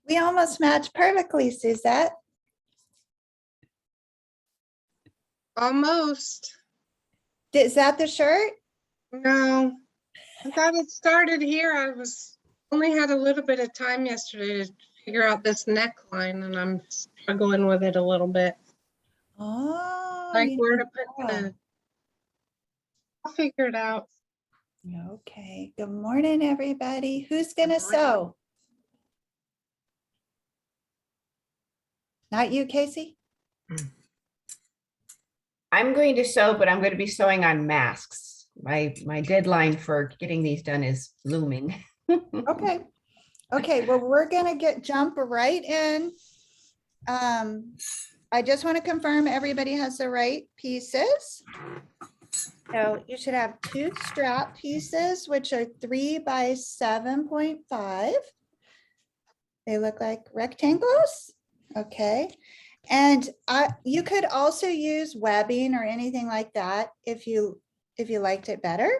We almost match perfectly, Suzette. Almost. Is that the shirt? No, I got it started here. I only had a little bit of time yesterday to figure out this neckline, and I'm struggling with it a little bit. Oh, Like you where need to put to the. I'll figure it out. draw. Okay. Good morning, everybody. Who's gonna sew? Not you, Casey? I'm going to sew, but I'm going to be sewing on masks. My deadline for getting these done is looming. Okay. Okay, well, we're gonna jump right in. I just want to confirm everybody has the right pieces. So you should have two strap pieces, which are 3 by 7.5. They look like rectangles. Okay. And you could also use webbing or anything like that if you liked it better.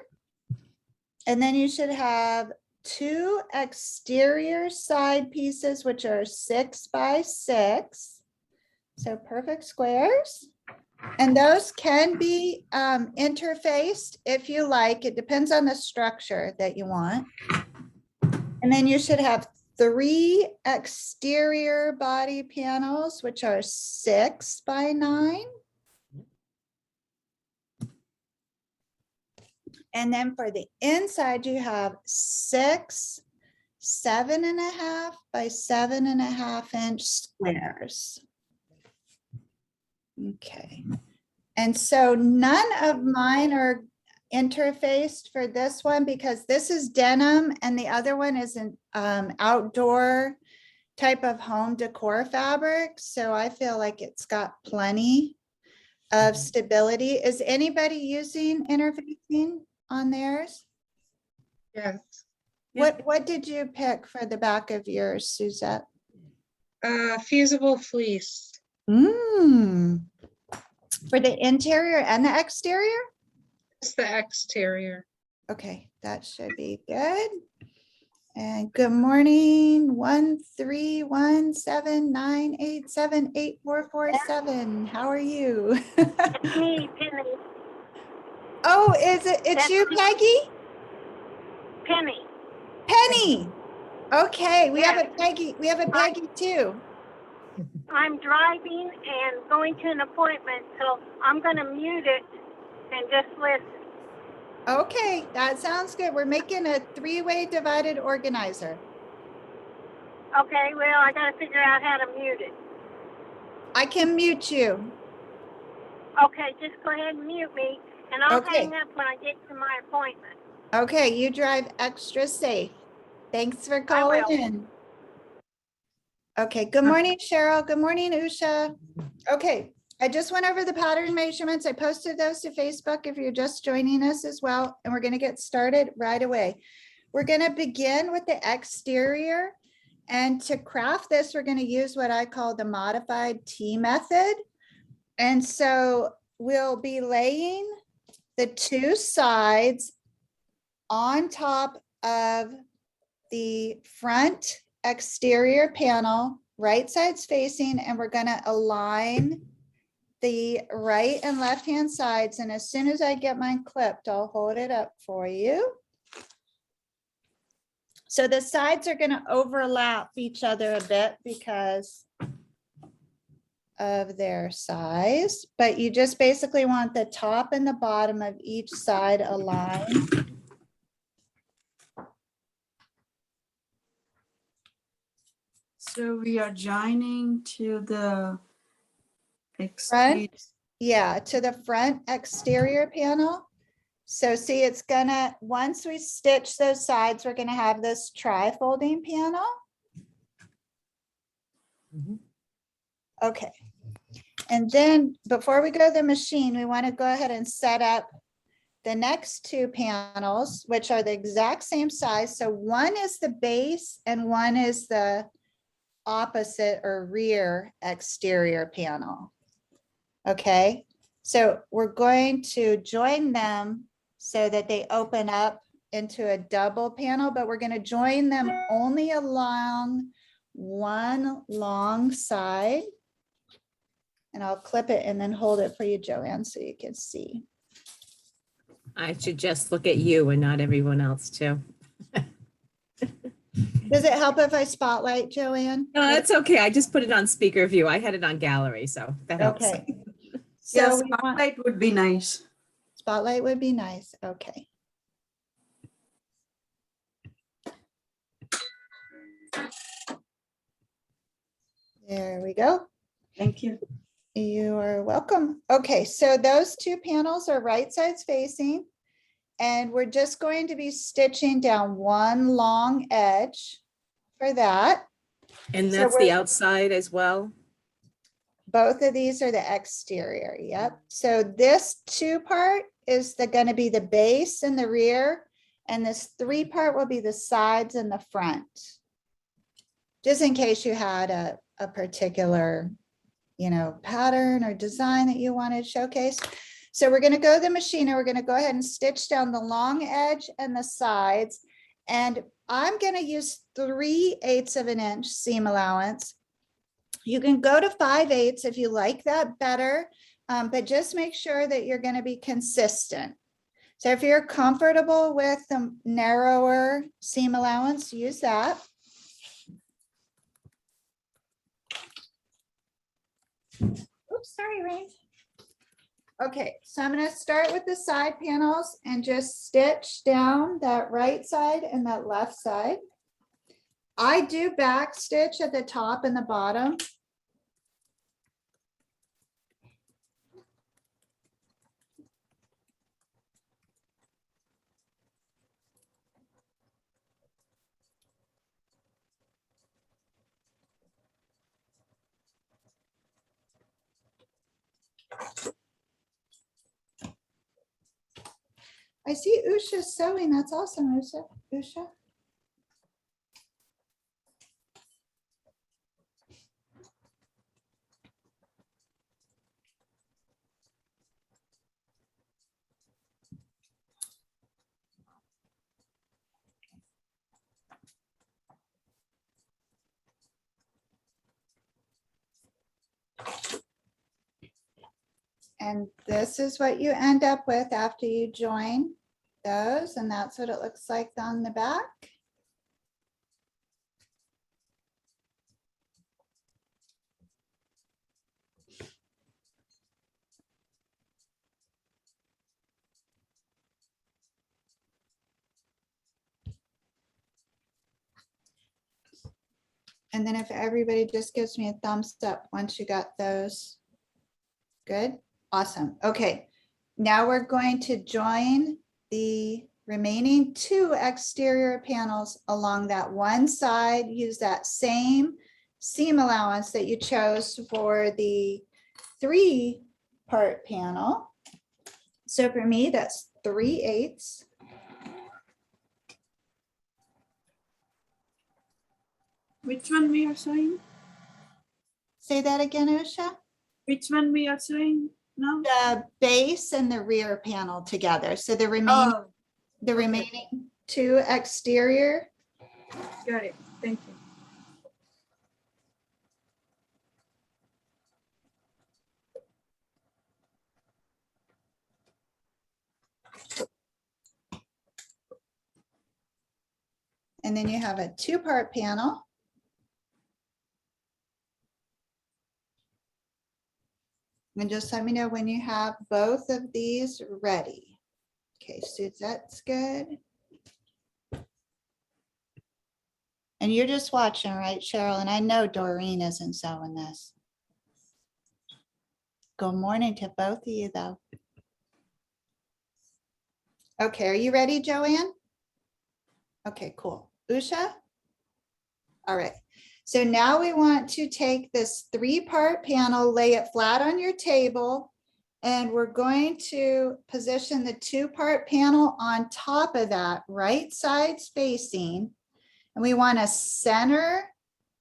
And then you should have two exterior side pieces, which are 6 by 6. So perfect squares. And those can be interfaced if you like. It depends on the structure that you want. And then you should have 3 exterior body panels, which are 6 by 9. And then for the inside, you have 6 7.5 by 7.5 inch squares. Okay. And so none of mine are interfaced for this one because this is denim and the other one is an outdoor type of home decor fabric. So I feel like it's got plenty of stability. Is anybody using interfacing on theirs? Yes. What did you pick for the back of yours, Suzette? Fusible fleece. For the interior and the exterior? It's the exterior. Okay, that should be good. And good morning, 13179878447. How are you? Me, Penny. Oh, it's you, Peggy? Penny. Penny. Okay, we have Yes. a Peggy. We have a Peggy too. I'm driving and going to an appointment, so I'm going to mute it and just listen. Okay, that sounds good. We're making a 3-way divided organizer. Okay, well, I got to figure out how to mute it. I can mute you. Okay, just go ahead and mute me, and I'll Okay. hang up when I get to my appointment. Okay, you drive extra safe. Thanks for calling will. in. Okay, good morning, Cheryl. Good morning, Usha. Okay, I just went over the pattern measurements. I posted those to Facebook if you're just joining us as well, and we're gonna get started right away. We're gonna begin with the exterior, and to craft this, we're gonna use what I call the modified T method. And so we'll be laying the 2 sides on top of the front exterior panel, right sides facing, and we're going to align the right and left hand sides. And as soon as I get mine clipped, I'll hold it up for you. So the sides are going to overlap each other a bit because of their size, but you just basically want the top and the bottom of each side aligned. So we are joining to the Front, yeah, to the front exterior panel. So see, it's gonna, once we stitch those sides, we're gonna have this tri-folding panel. Okay. And then before we go to the machine, we want to go ahead and set up the next 2 panels, which are the exact same size. So one is the base and one is the opposite or rear exterior panel. Okay, so we're going to join them so that they open up into a double panel, but we're going to join them only along one long side. And I'll clip it and then hold it for you, Joanne, so you can see. I should just look at you and not everyone else too. Does it help if I spotlight, Joanne? No, that's okay. I just put it on speaker view. I had it on gallery, so that helps. Okay. Yes, So we want, spotlight would be nice. spotlight would be nice. Okay. There we go. Thank you. You are welcome. Okay, so those two panels are right sides facing. And we're just going to be stitching down one long edge for that. And So that's the we're- outside as well. Both of these are the exterior, yep. So this two part is gonna be the base and the rear, and this three part will be the sides and the front. Just in case you had a particular, pattern or design that you wanted showcased. So we're gonna go to the machine and we're gonna go ahead and stitch down the long edge and the sides. And I'm gonna use 3/8 of an inch seam allowance. You can go to 5/8 if you like that better, but just make sure that you're gonna be consistent. So if you're comfortable with the narrower seam allowance, use that. Oops, sorry, Rain. Okay, so I'm gonna start with the side panels and just stitch down that right side and that left side. I do back stitch at the top and the bottom. I see Usha sewing. That's awesome, Usha. And this is what you end up with after you join those, and that's what it looks like on the back. And then if everybody just gives me a thumbs up once you got those. Good, awesome. Okay, now we're going to join the remaining two exterior panels along that one side. Use that same seam allowance that you chose for the 3-part panel. So for me, that's 3/8. Which one we are sewing? Say that again, Usha. Which one we are sewing now? The base and the rear panel together. So the Oh, remaining two exterior. got it. Thank you. And then you have a 2-part panel. And just let me know when you have both of these ready. Okay, Suzette's good. And you're just watching, right, Cheryl? And I know Doreen isn't sewing this. Good morning to both of you, though. Okay, are you ready, Joanne? Okay, cool. Usha? All right. So now we want to take this 3-part panel, lay it flat on your table, and we're going to position the 2-part panel on top of that, right side spacing. And we want to center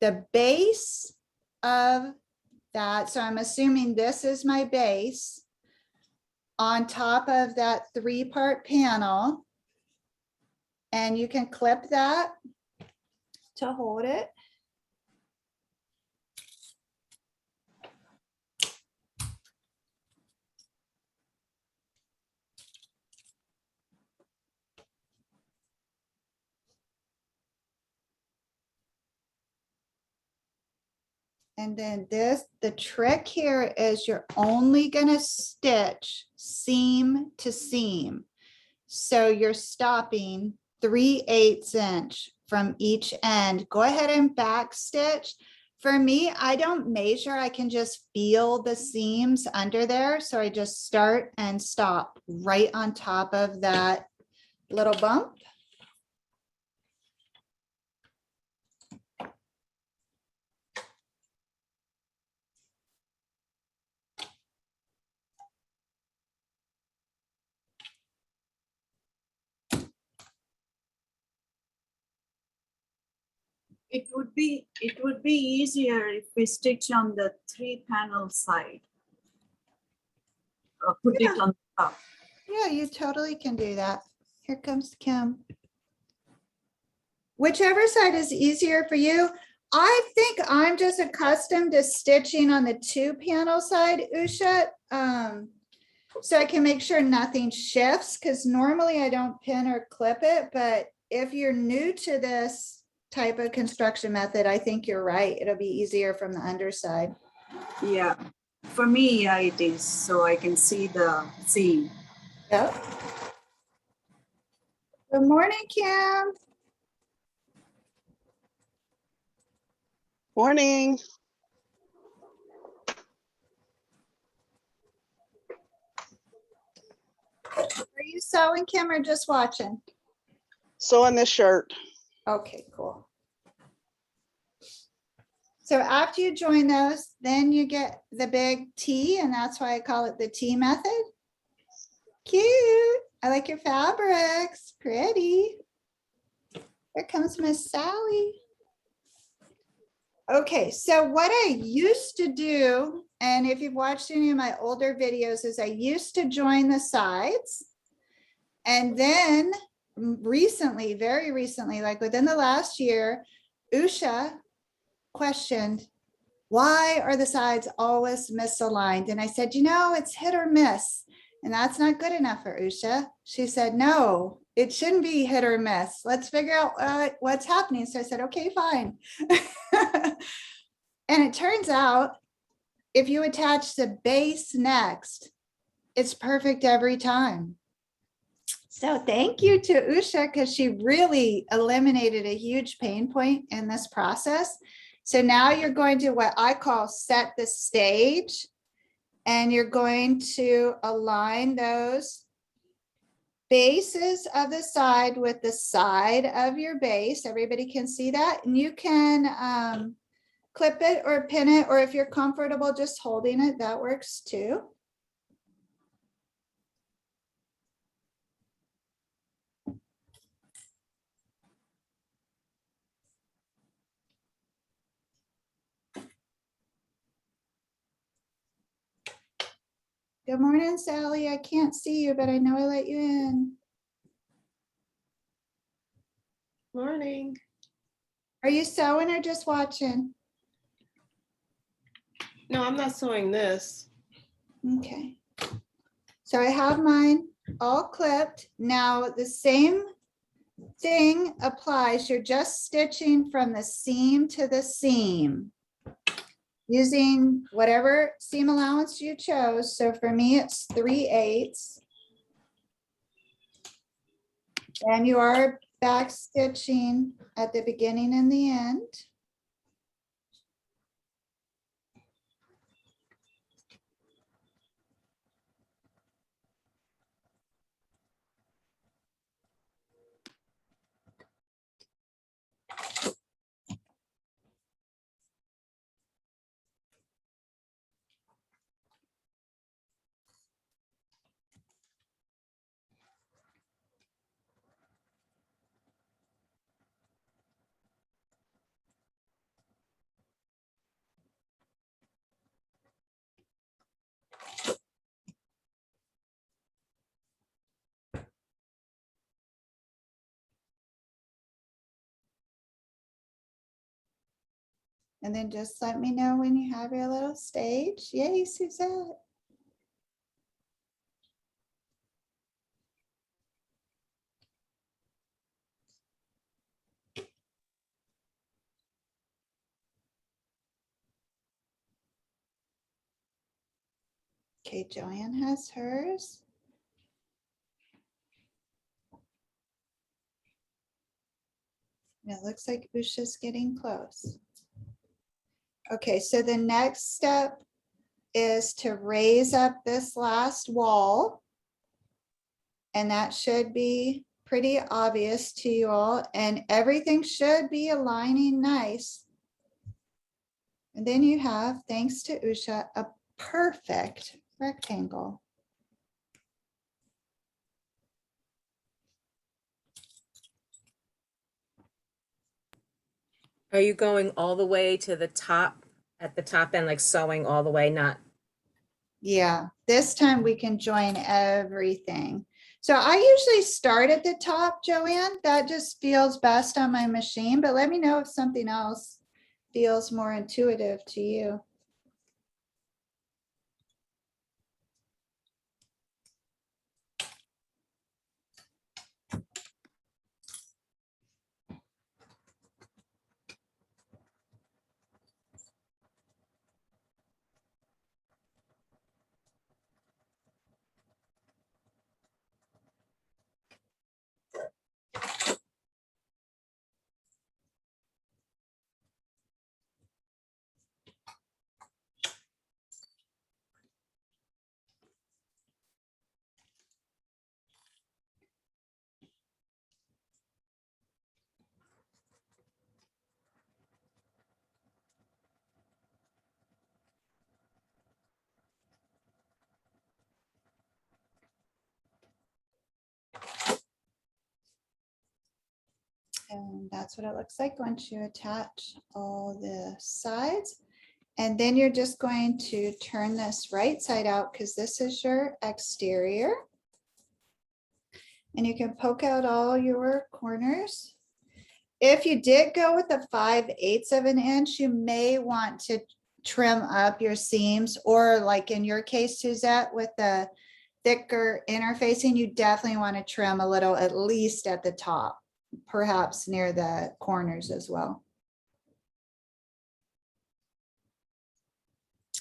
the base of that. So I'm assuming this is my base on top of that 3-part panel. And you can clip that to hold it. And then this, the trick here is you're only gonna stitch seam to seam. So you're stopping 3/8 inch from each end. Go ahead and back stitch. For me, I don't measure, I can just feel the seams under there. So I just start and stop right on top of that little bump. It would be easier if we stitch on the 3-panel side. Put it on top. Yeah, you totally can do that. Here comes Kim. Whichever side is easier for you. I think I'm just accustomed to stitching on the 2-panel side, Usha. So I can make sure nothing shifts because normally I don't pin or clip it. But if you're new to this type of construction method, I think you're right. It'll be easier from the underside. Yeah, for me, yeah, it is. So I can see the seam. Yep. Good morning, Kim. Morning. Are you sewing, Kim, or just watching? Sewing this shirt. Okay, cool. So after you join those, then you get the big T, and that's why I call it the T method. Cute. I like your fabrics. Pretty. Here comes Miss Sally. Okay, so what I used to do, and if you've watched any of my older videos, is I used to join the sides. And then recently, very recently, like within the last year, Usha questioned, why are the sides always misaligned? And I said, you know, it's hit or miss. And that's not good enough for Usha. She said, no, it shouldn't be hit or miss. Let's figure out what's happening. So I said, okay, fine. And it turns out if you attach the base next, it's perfect every time. So thank you to Usha because she really eliminated a huge pain point in this process. So now you're going to what I call set the stage, and you're going to align those bases of the side with the side of your base. Everybody can see that, and you can clip it or pin it, or if you're comfortable just holding it, that works too. Good morning, Sally. I can't see you, but I know I let you in. Morning. Are you sewing or just watching? No, I'm not sewing this. Okay. So I have mine all clipped. Now the same thing applies. You're just stitching from the seam to the seam using whatever seam allowance you chose. So for me, it's 3/8. And you are back stitching at the beginning and the end. And then just let me know when you have your little stage. Yay, Suzette. Okay, Joanne has hers. It looks like Usha's getting close. Okay, so the next step is to raise up this last wall. And that should be pretty obvious to you all, and everything should be aligning nice. And then you have, thanks to Usha, a perfect rectangle. Are you going all the way to the top, at the top end, like sewing all the way, not? Yeah, this time we can join everything. So I usually start at the top, Joanne. That just feels best on my machine, but let me know if something else feels more intuitive to you. And that's what it looks like once you attach all the sides. And then you're just going to turn this right side out because this is your exterior. And you can poke out all your corners. If you did go with a 5/8 of an inch, you may want to trim up your seams, or like in your case, Suzette, with the thicker interfacing, you definitely want to trim a little, at least at the top, perhaps near the corners as well.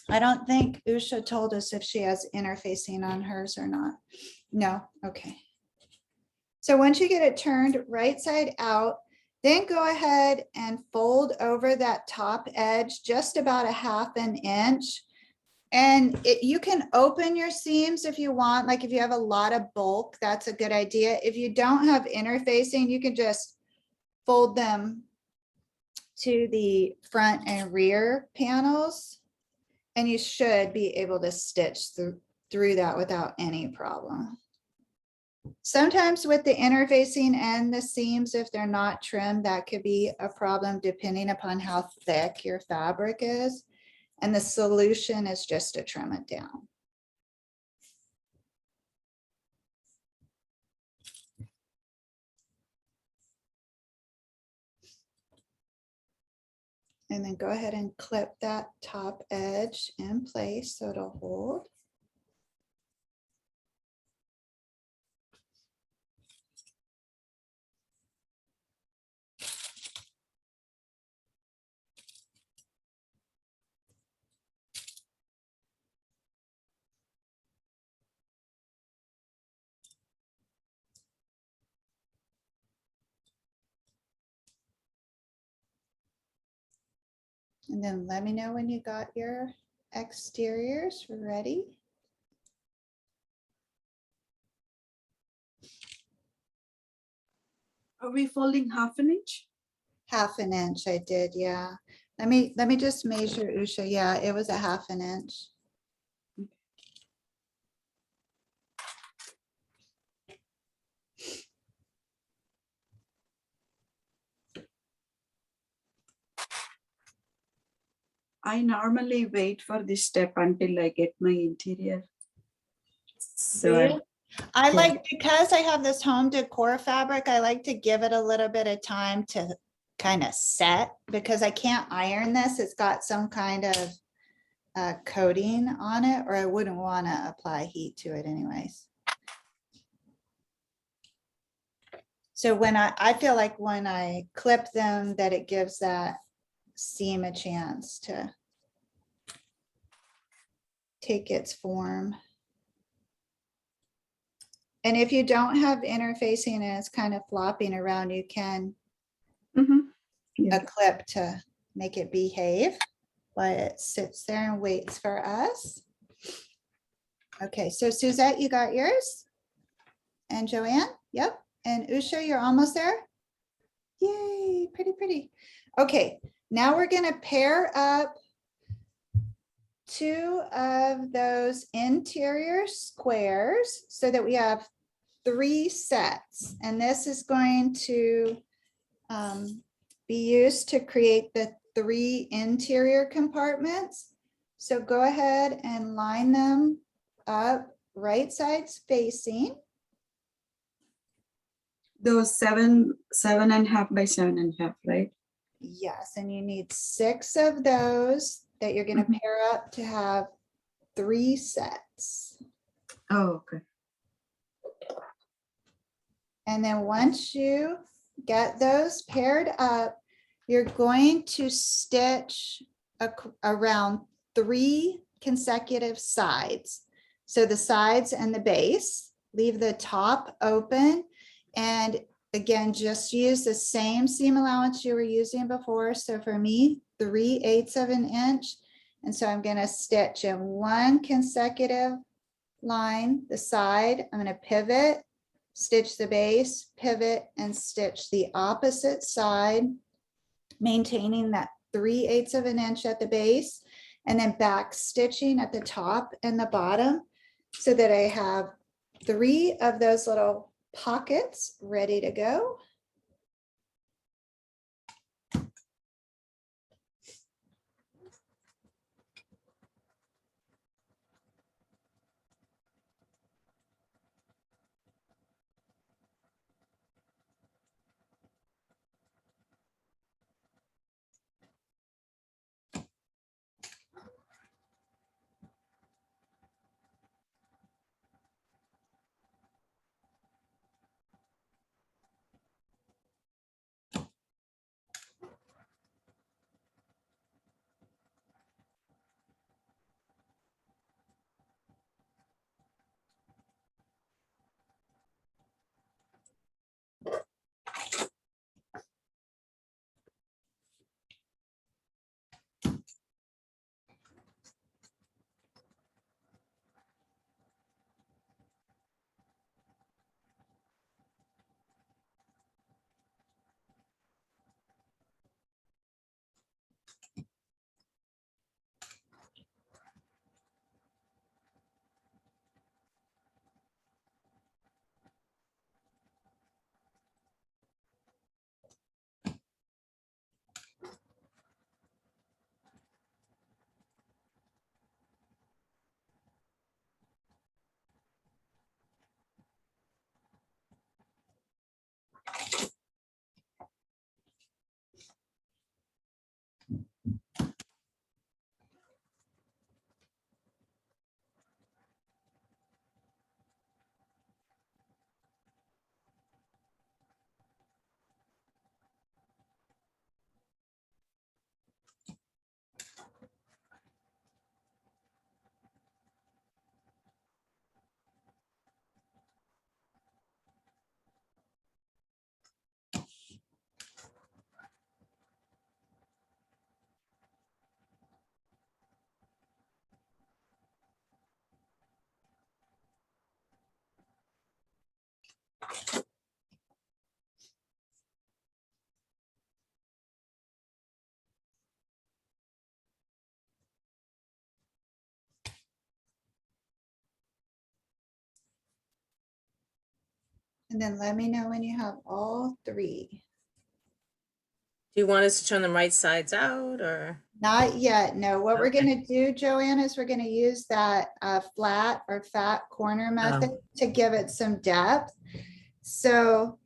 I don't think Usha told us if she has interfacing on hers or not. No, okay. So once you get it turned right side out, then go ahead and fold over that top edge just about a 1/2 inch. And you can open your seams if you want, like if you have a lot of bulk, that's a good idea. If you don't have interfacing, you can just fold them to the front and rear panels. And you should be able to stitch through that without any problem. Sometimes with the interfacing and the seams, if they're not trimmed, that could be a problem depending upon how thick your fabric is. And the solution is just to trim it down. And then go ahead and clip that top edge in place so it'll hold. And then let me know when you got your exteriors ready. Are we folding 1/2 inch? 1/2 inch I did, yeah. Let me just measure, Usha. Yeah, it was a 1/2 inch. I normally wait for this step until I get my interior. So I like, because I have this home decor fabric, I like to give it a little bit of time to kind of set, because I can't iron this. It's got some kind of coating on it, or I wouldn't want to apply heat to it anyways. So when I feel like when I clip them, that it gives that seam a chance to take its form. And if you don't have interfacing and it's kind of flopping around, you can Yeah. a clip to make it behave while it sits there and waits for us. Okay, so Suzette, you got yours? And Joanne? Yep. And Usha, you're almost there? Yay, pretty, pretty. Okay, now we're gonna pair up two of those interior squares so that we have 3 sets. And this is going to be used to create the 3 interior compartments. So go ahead and line them up right sides facing. Those 7.5 by 7.5, right? Yes, and you need 6 of those that you're going to Mhm. pair up to have 3 sets. Oh, okay. And then once you get those paired up, you're going to stitch around 3 consecutive sides. So the sides and the base, leave the top open. And again, just use the same seam allowance you were using before. So for me, 3/8 of an inch. And so I'm going to stitch in 1 consecutive line, the side. I'm going to pivot, stitch the base, pivot, and stitch the opposite side, maintaining that 3/8 of an inch at the base, and then back stitching at the top and the bottom so that I have 3 of those little pockets ready to go. And then let me know when you have all 3. Do you want us to turn them right sides out or? Not yet, no. What we're Okay. gonna do, Joanne, is we're gonna use that flat or fat corner method to give it some depth. So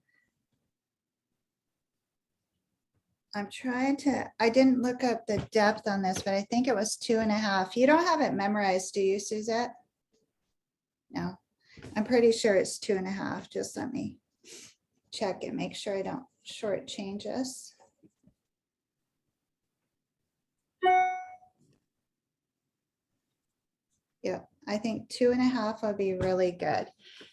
I'm trying to, I didn't look up the depth on this, but I think it was 2.5. You don't have it memorized, do you, Suzette? No, I'm pretty sure it's 2.5. Just let me check and make sure I don't shortchange us. Yeah, I think 2.5 would be really good.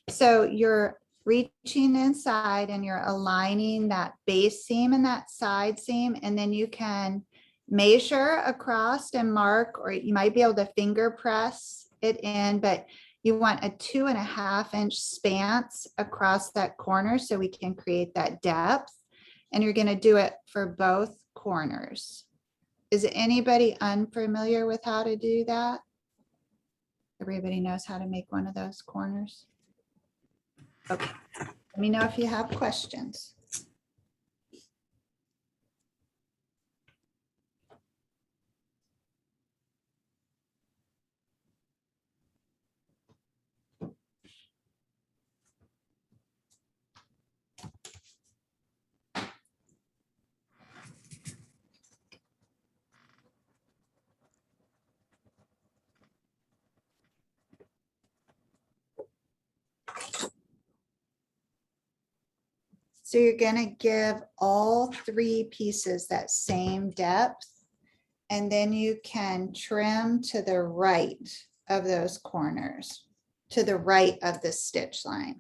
So you're reaching inside and you're aligning that base seam and that side seam, and then you can measure across and mark, or you might be able to finger press it in, but you want a 2.5-inch span across that corner so we can create that depth. And you're going to do it for both corners. Is anybody unfamiliar with how to do that? Everybody knows how to make one of those corners? Okay, let me know if you have questions. So you're gonna give all 3 pieces that same depth, and then you can trim to the right of those corners, to the right of the stitch line.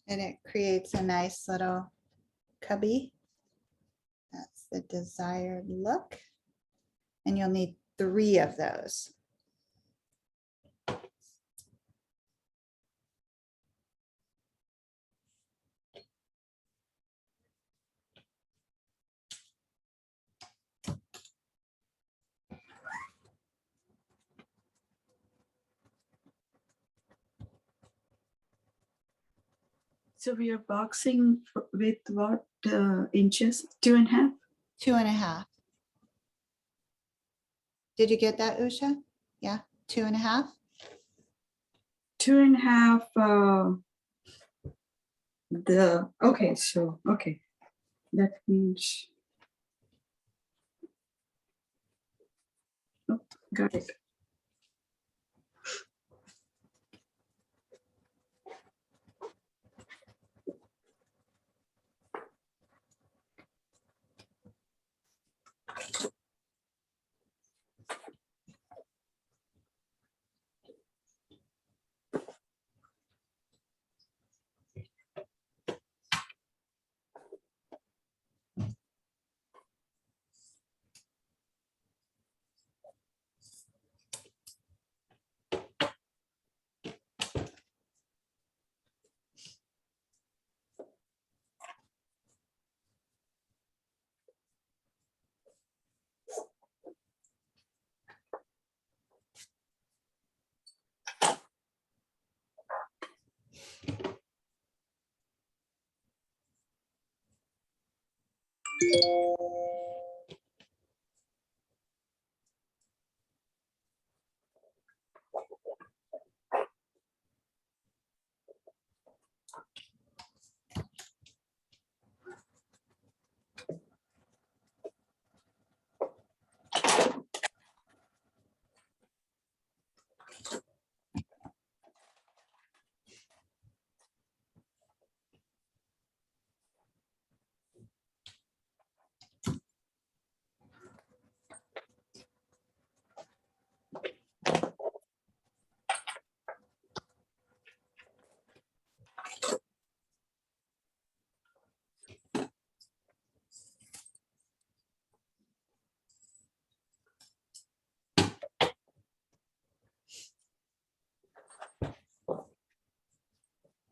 And it creates a nice little cubby. That's the desired look. And you'll need 3 of those. So we are boxing with what inches? 2.5? 2.5. Did you get that, Usha? Yeah, 2.5. 2.5. Okay, so okay, that means. Oh, got it.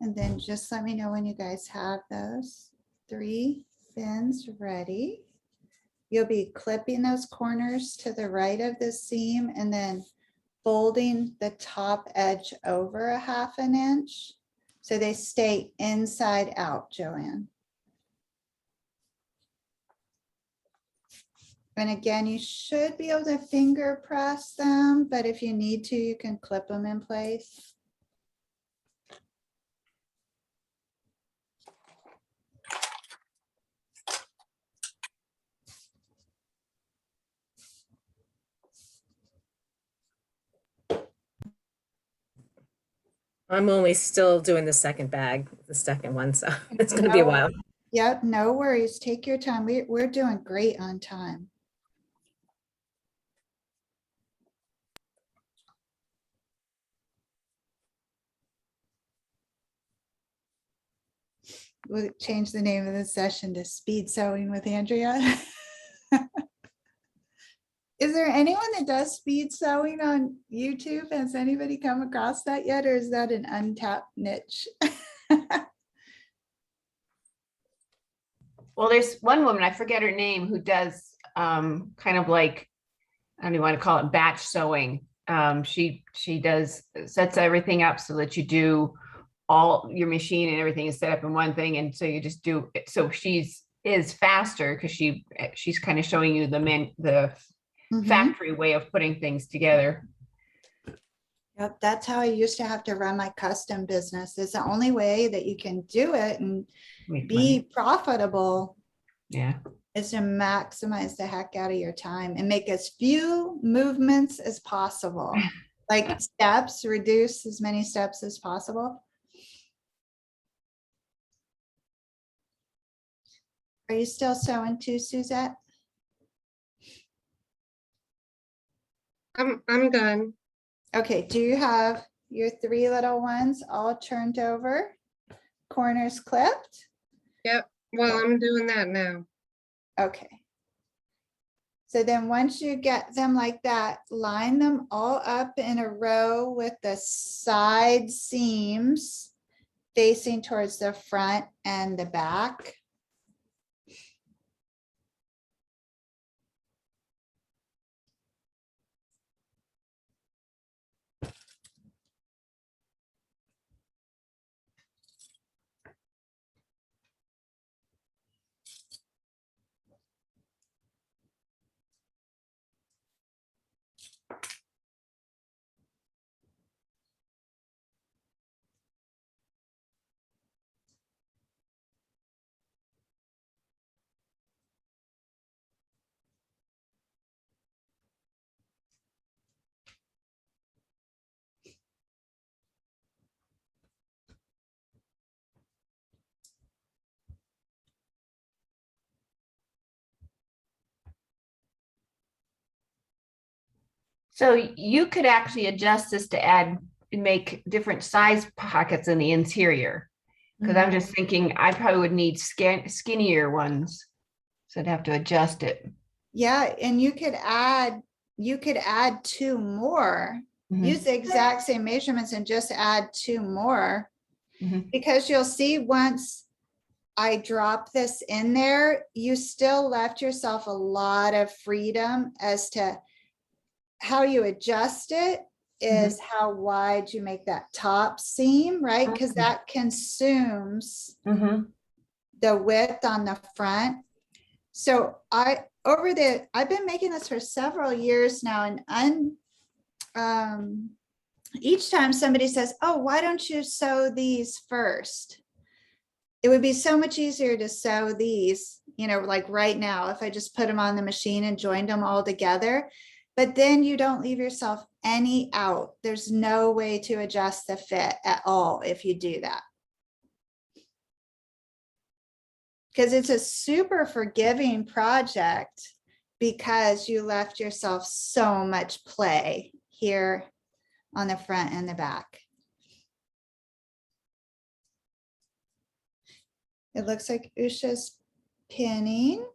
And then just let me know when you guys have those 3 fins ready. You'll be clipping those corners to the right of the seam and then folding the top edge over 1/2 inch so they stay inside out, Joanne. And again, you should be able to finger press them, but if you need to, you can clip them in place. I'm only still doing the second bag, the second one, so it's gonna be a while. Yep, no worries. Take your time. We're doing great on time. We'll change the name of the session to Speed Sewing with Andrea. Is there anyone that does speed sewing on YouTube? Has anybody come across that yet, or is that an untapped niche? Well, there's one woman, I forget her name, who does kind of like, I don't even want to call it batch sewing. She sets everything up so that you do all your machine and everything is set up in one thing. And so you just do it. So is faster because she's kind of showing you the Mhm. factory way of putting things together. Yep, that's how I used to have to run my custom business. It's the only way that you can do it and Make be money. profitable Yeah. is to maximize the heck out of your time and make as few movements as possible. Like steps, reduce as many steps as possible. Are you still sewing too, Suzette? I'm done. Okay, do you have your 3 little ones all turned over? Corners clipped? Yep. Well, I'm doing that now. Okay. So then once you get them like that, line them all up in a row with the side seams facing towards the front and the back. So you could actually adjust this to make different size pockets in the interior. Because I'm just thinking I probably would need skinnier ones. So I'd have to adjust it. Yeah, and you could add 2 more. Mhm. Use the exact same measurements and just add 2 more. Mhm. Because you'll see once I drop this in there, you still left yourself a lot of freedom as to how you adjust it is how wide you make that top seam, right? Because that consumes Mhm. the width on the front. So I've been making this for several years now, and each time somebody says, oh, why don't you sew these first? It would be so much easier to sew these, like right now, if I just put them on the machine and joined them all together. But then you don't leave yourself any out. There's no way to adjust the fit at all if you do that. Because it's a super forgiving project because you left yourself so much play here on the front and the back. It looks like Usha's pinning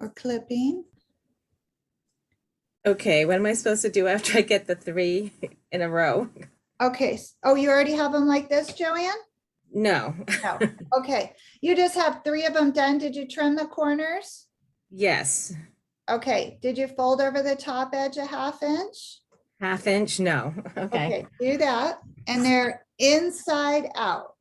or clipping. Okay, what am I supposed to do after I get the 3 in a row? Okay. Oh, you already have them like this, Joanne? No. No. Okay. You just have 3 of them done. Did you trim the corners? Yes. Okay. Did you fold over the top edge a 1/2 inch? 1/2 inch? No. Okay. Okay, do that. And they're inside out.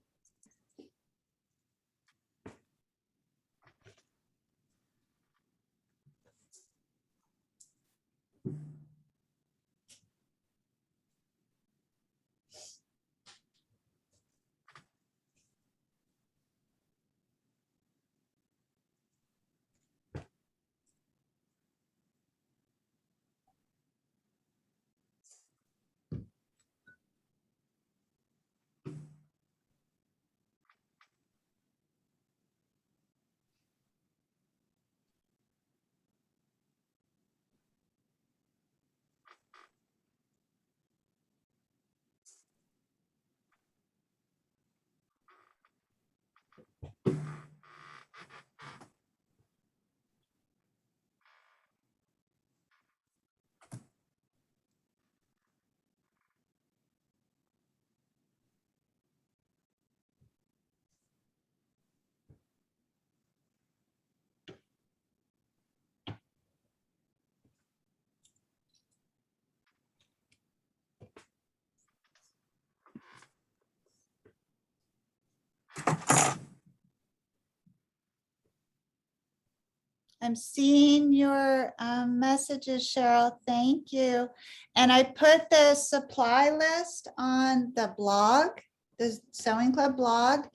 I'm seeing your messages, Cheryl. Thank you. And I put the supply list on the blog, the Sewing Club blog,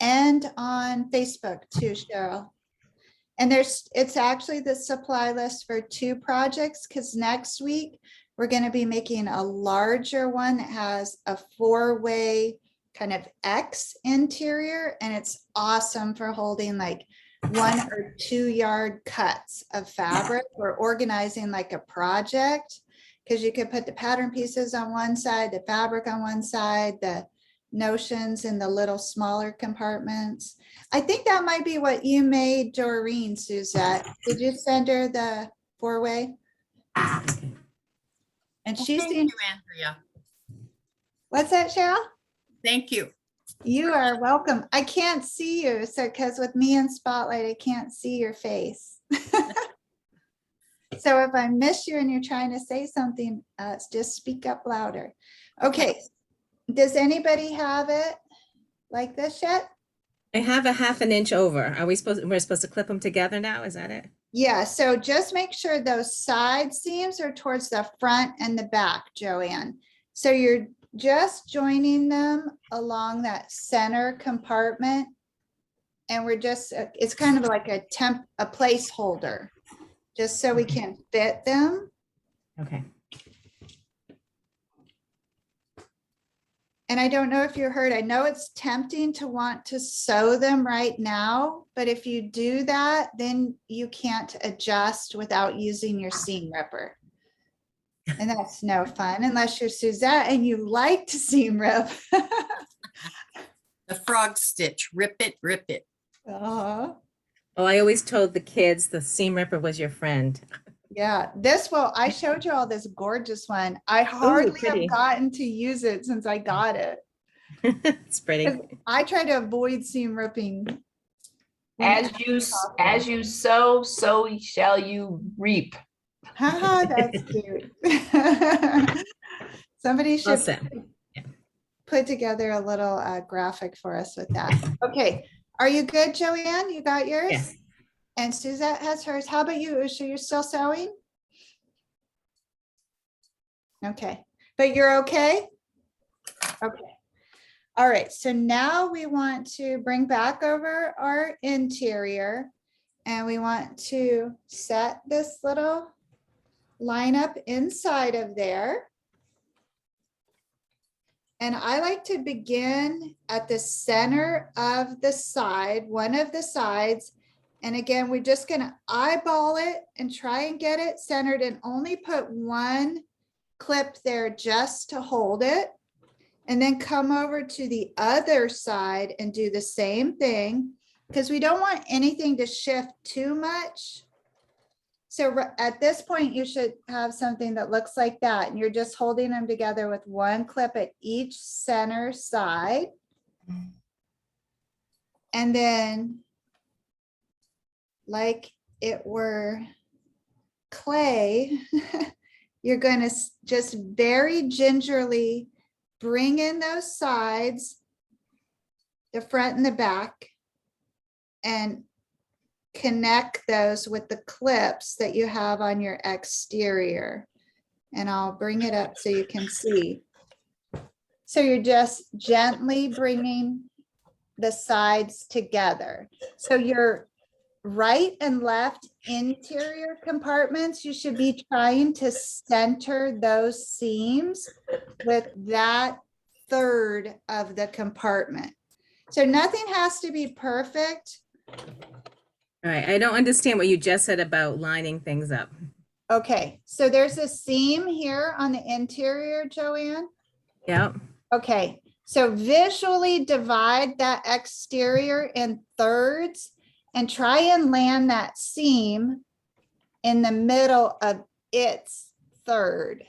and on Facebook too, Cheryl. And it's actually the supply list for 2 projects, because next week we're going to be making a larger one that has a 4-way kind of X interior, and it's awesome for holding like 1 or 2 yard cuts of fabric or organizing like a project, because you could put the pattern pieces on one side, the fabric on one side, the notions in the little smaller compartments. I think that might be what you made Doreen, Suzette. Did you send her the 4-way? And she's Thank seen, you, Andrea. what's that, Cheryl? Thank you. You are welcome. I can't see you, so because with me in Spotlight, I can't see your face. So if I miss you and you're trying to say something, just speak up louder. Okay. Does anybody have it like this yet? I have a 1/2 inch over. We're supposed to clip them together now? Is that it? Yeah, so just make sure those side seams are towards the front and the back, Joanne. So you're just joining them along that center compartment. And we're just, it's kind of like a placeholder, just so we can fit them. Okay. And I don't know if you heard, I know it's tempting to want to sew them right now, but if you do that, then you can't adjust without using your seam ripper. And that's no fun unless you're Suzette and you like to seam rip. The frog stitch, rip it, rip it. Oh, Well, I always told the kids the seam ripper was your friend. yeah, I showed you all this gorgeous one. I hardly have pretty. gotten to use it since I got it. It's pretty. 'Cause I try to avoid seam ripping. As you sow, so shall you reap. Haha, that's cute. Somebody should Awesome. put together a little graphic for us with that. Okay, are you good, Joanne? You got yours? Yes. And Suzette has hers. How about you, Usha? You're still sewing? Okay, but you're okay? Okay. All right, so now we want to bring back over our interior, and we want to set this little lineup inside of there. And I like to begin at the center of the side, one of the sides. And again, we're just going to eyeball it and try and get it centered and only put 1 clip there just to hold it. And then come over to the other side and do the same thing, because we don't want anything to shift too much. So at this point, you should have something that looks like that. And you're just holding them together with 1 clip at each center side. And then, like it were clay, you're going to just very gingerly bring in those sides, the front and the back, and connect those with the clips that you have on your exterior. And I'll bring it up so you can see. So you're just gently bringing the sides together. So your right and left interior compartments, you should be trying to center those seams with that 1/3 of the compartment. So nothing has to be perfect. All right. I don't understand what you just said about lining things up. Okay, so there's a seam here on the interior, Joanne. Yep. Okay, so visually divide that exterior in 1/3 and try and land that seam in the middle of its 1/3.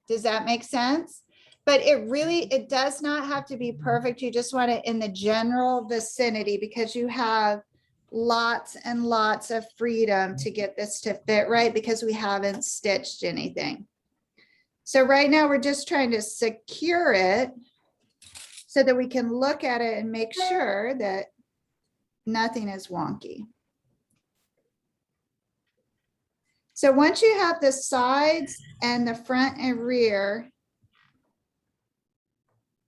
Does that make sense? But it does not have to be perfect. You just want it in the general vicinity, because you have lots and lots of freedom to get this to fit right, because we haven't stitched anything. So right now we're just trying to secure it so that we can look at it and make sure that nothing is wonky. So once you have the sides and the front and rear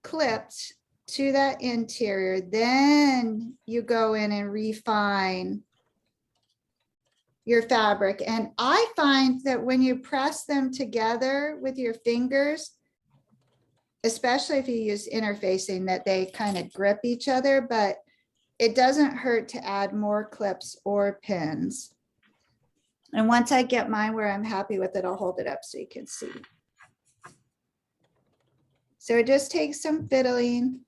clipped to that interior, then you go in and refine your fabric. And I find that when you press them together with your fingers, especially if you use interfacing, that they kind of grip each other, but it doesn't hurt to add more clips or pins. And once I get mine where I'm happy with it, I'll hold it up so you can see. So it just takes some fiddling.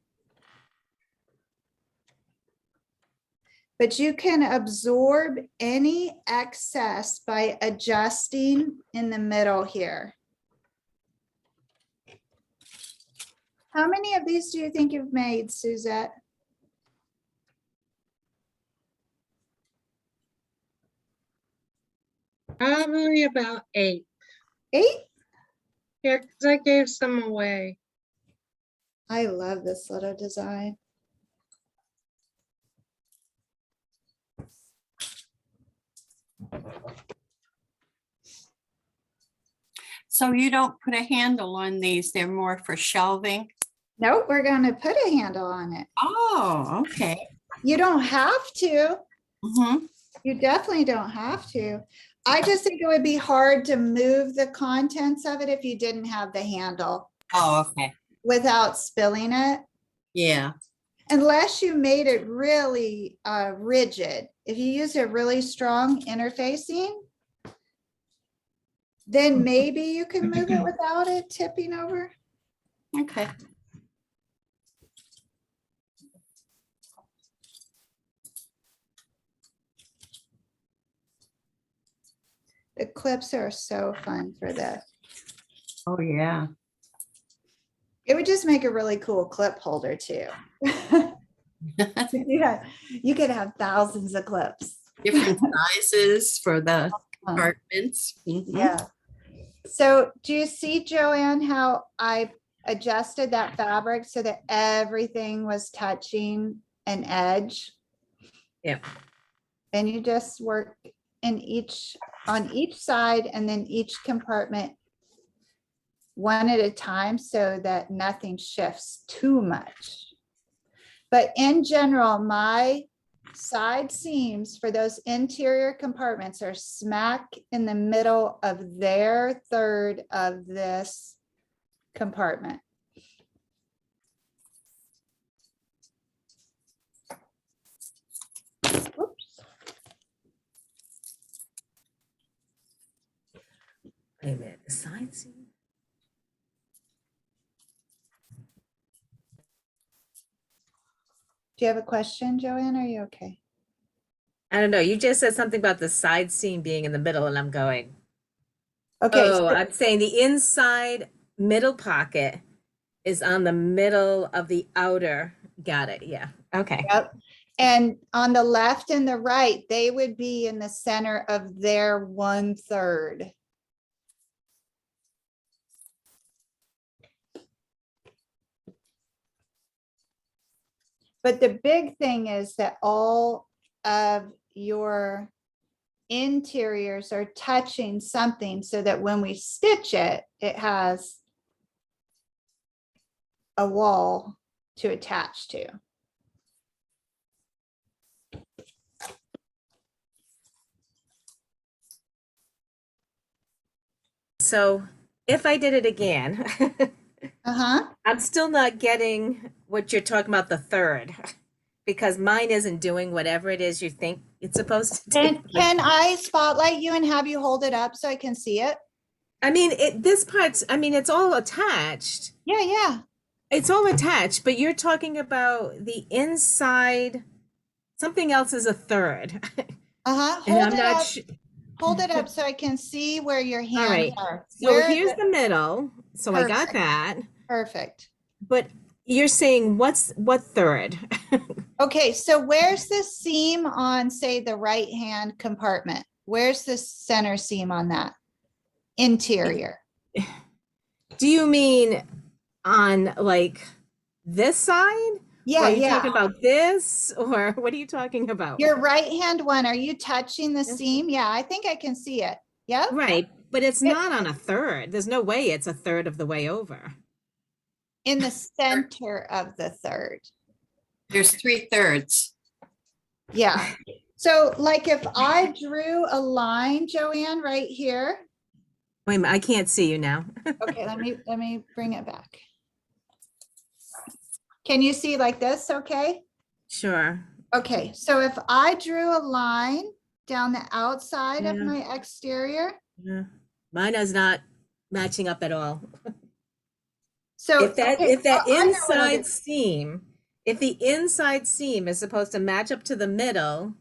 But you can absorb any excess by adjusting in the middle here. How many of these do you think you've made, Suzette? Probably about 8. 8? Yeah, because I gave some away. I love this little design. So you don't put a handle on these, they're more for shelving? Nope, we're gonna put a handle on it. Oh, okay. You don't have to. Mhm. You definitely don't have to. I just think it would be hard to move the contents of it if you didn't have the handle Oh, okay. without spilling it. Yeah. Unless you made it really rigid. If you use a really strong interfacing, then maybe you can move it without it tipping over. Okay. The clips are so fun for this. Oh, yeah. It would just make a really cool clip holder too. Yeah, you could have thousands of clips. Different sizes for the compartments. Mhm. Yeah. So do you see, Joanne, how I adjusted that fabric so that everything was touching an edge? Yeah. And you just work on each side and then each compartment one at a time so that nothing shifts too much. But in general, my side seams for those interior compartments are smack in the middle of their third of this compartment. Oops. Wait a minute, the side seam? Do you have a question, Joanne? Are you okay? I don't know. You just said something about the side seam being in the middle, and I'm going, Okay. oh, so- I'm saying the inside middle pocket is on the middle of the outer. Got it. Yeah. Okay. Yep. And on the left and the right, they would be in the center of their 1/3. But the big thing is that all of your interiors are touching something so that when we stitch it, it has a wall to attach to. So if I did it again, Uh-huh. I'm still not getting what you're talking about, the third, because mine isn't doing whatever it is you think it's supposed to do. And can I spotlight you and have you hold it up so I can see it? I mean, this part's, I mean, it's all attached. Yeah, yeah. It's all attached, but you're talking about the inside, something else is a third. Uh-huh. And Hold I'm it not up. sure. Hold it up so I can see where your All hands right. are. So Where here's the- the middle. So I got Perfect. that. Perfect. But you're saying what third? Okay, so where's the seam on, say, the right-hand compartment? Where's the center seam on that? Interior. Do you mean on like this side? Or Yeah, are you yeah. talking about this? Or what are you talking about? Your right-hand one, are you touching the Yes. seam? Yeah, I think I can see it. Yep. Right, but it's It- not on a third. There's no way it's a third of the way over. In the center of the third. There's 3/3. Yeah. So like if I drew a line, Joanne, right here. Wait a minute, I can't see you now. Okay, let me bring it back. Can you see like this? Okay. Sure. Okay, so if I drew a line down the outside of Yeah. my exterior, Yeah. Mine is not matching up at all. so If that okay, if that I know what I'll do. inside seam, if the inside seam is supposed to match up to the middle,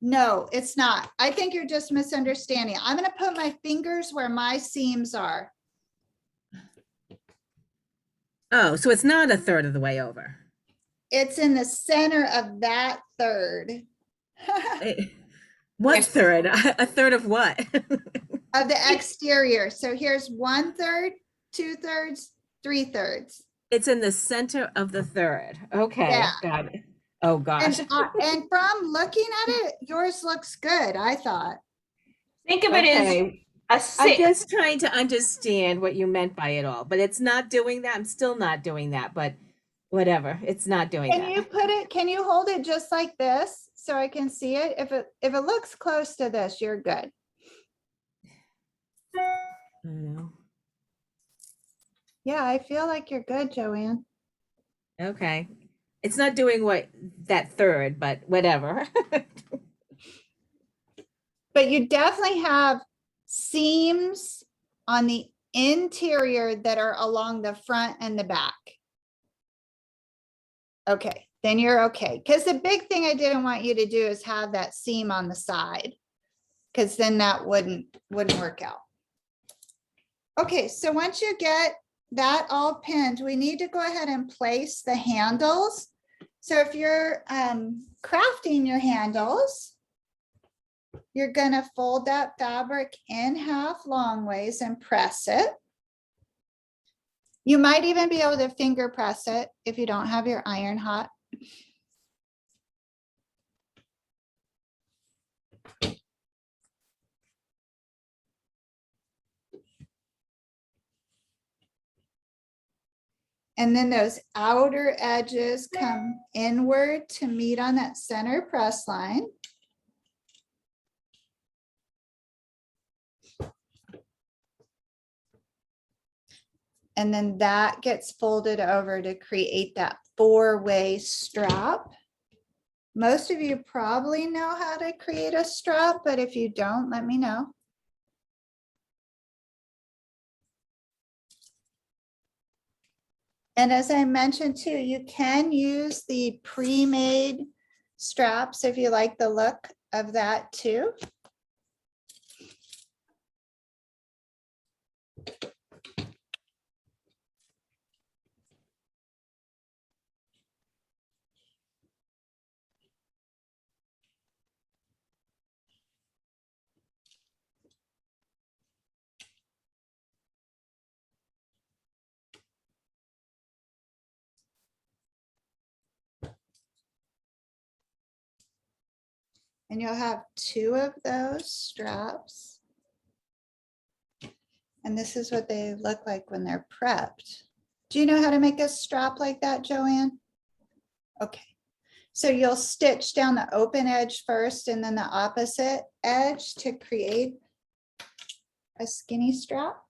No, it's not. I think you're just misunderstanding. I'm gonna put my fingers where my seams are. oh, so it's not a third of the way over. It's in the center of that third. What Yes. third? A third of what? Of the exterior. So here's 1/3, 2/3, 3/3. It's in the center of the third. Okay, Yeah. got it. Oh gosh. And from looking at it, yours looks good, I thought. Think of it as Okay. a I'm six. just trying to understand what you meant by it all, but it's not doing that. I'm still not doing that, but whatever. It's not doing Can that. you put it, can you hold it just like this so I can see it? If it looks close to this, you're good. I don't know. Yeah, I feel like you're good, Joanne. Okay. It's not doing what that third, but whatever. But you definitely have seams on the interior that are along the front and the back. Okay, then you're okay. Because the big thing I didn't want you to do is have that seam on the side. Because then that wouldn't work out. Okay, so once you get that all pinned, we need to go ahead and place the handles. So if you're crafting your handles, you're gonna fold that fabric in half long ways and press it. You might even be able to finger press it if you don't have your iron hot. And then those outer edges come inward to meet on that center press line. And then that gets folded over to create that 4-way strap. Most of you probably know how to create a strap, but if you don't, let me know. And as I mentioned too, you can use the pre-made straps if you like the look of that too. And you'll have 2 of those straps. And this is what they look like when they're prepped. Do you know how to make a strap like that, Joanne? Okay. So you'll stitch down the open edge first and then the opposite edge to create a skinny strap.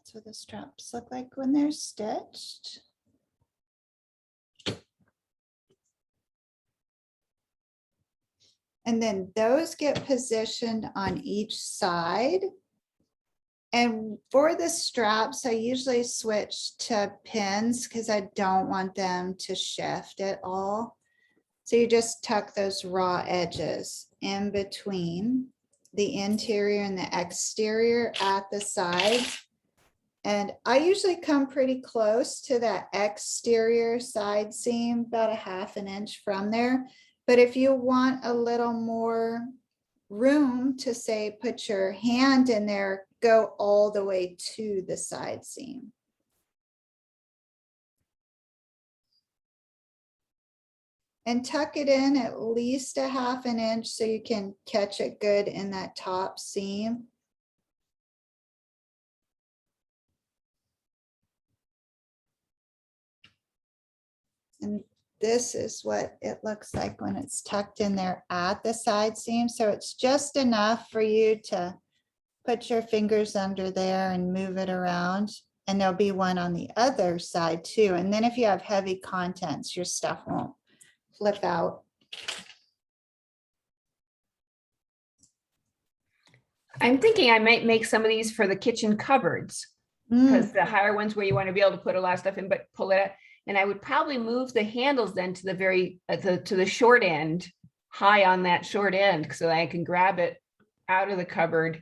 That's what the straps look like when they're stitched. And then those get positioned on each side. And for the straps, I usually switch to pins because I don't want them to shift at all. So you just tuck those raw edges in between the interior and the exterior at the sides. And I usually come pretty close to that exterior side seam, about 1/2 inch from there. But if you want a little more room to say, put your hand in there, go all the way to the side seam. And tuck it in at least 1/2 inch so you can catch it good in that top seam. And this is what it looks like when it's tucked in there at the side seam. So it's just enough for you to put your fingers under there and move it around. And there'll be one on the other side too. And then if you have heavy contents, your stuff won't flip out. I'm thinking I might make some of these for the kitchen cupboards, because the higher ones where you want to be able to put a lot of stuff in, but pull it out. And I would probably move the handles then to the very, to the short end, high on that short end, so that I can grab it out of the cupboard,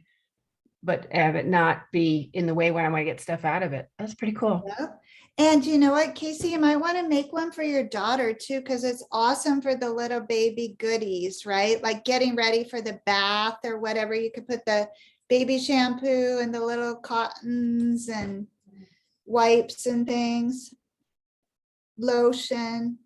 but have it not be in the way when I want to get stuff out of it. That's pretty cool. Yep. And you know what, Casey, you might want to make one for your daughter too, because it's awesome for the little baby goodies, right? Like getting ready for the bath or whatever. You could put the baby shampoo and the little cottons and wipes and things, lotion.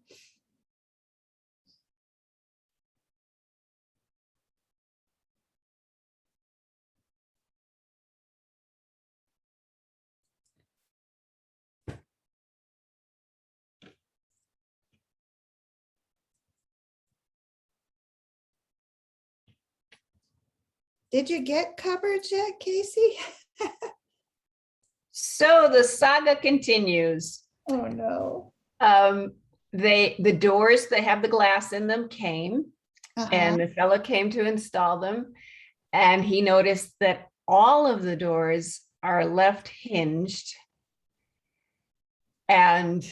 Did you get coverage yet, Casey? So the saga continues. Oh, no. The doors that have the glass in them came, and the fella came to install them, and he noticed that all of the doors are left hinged. And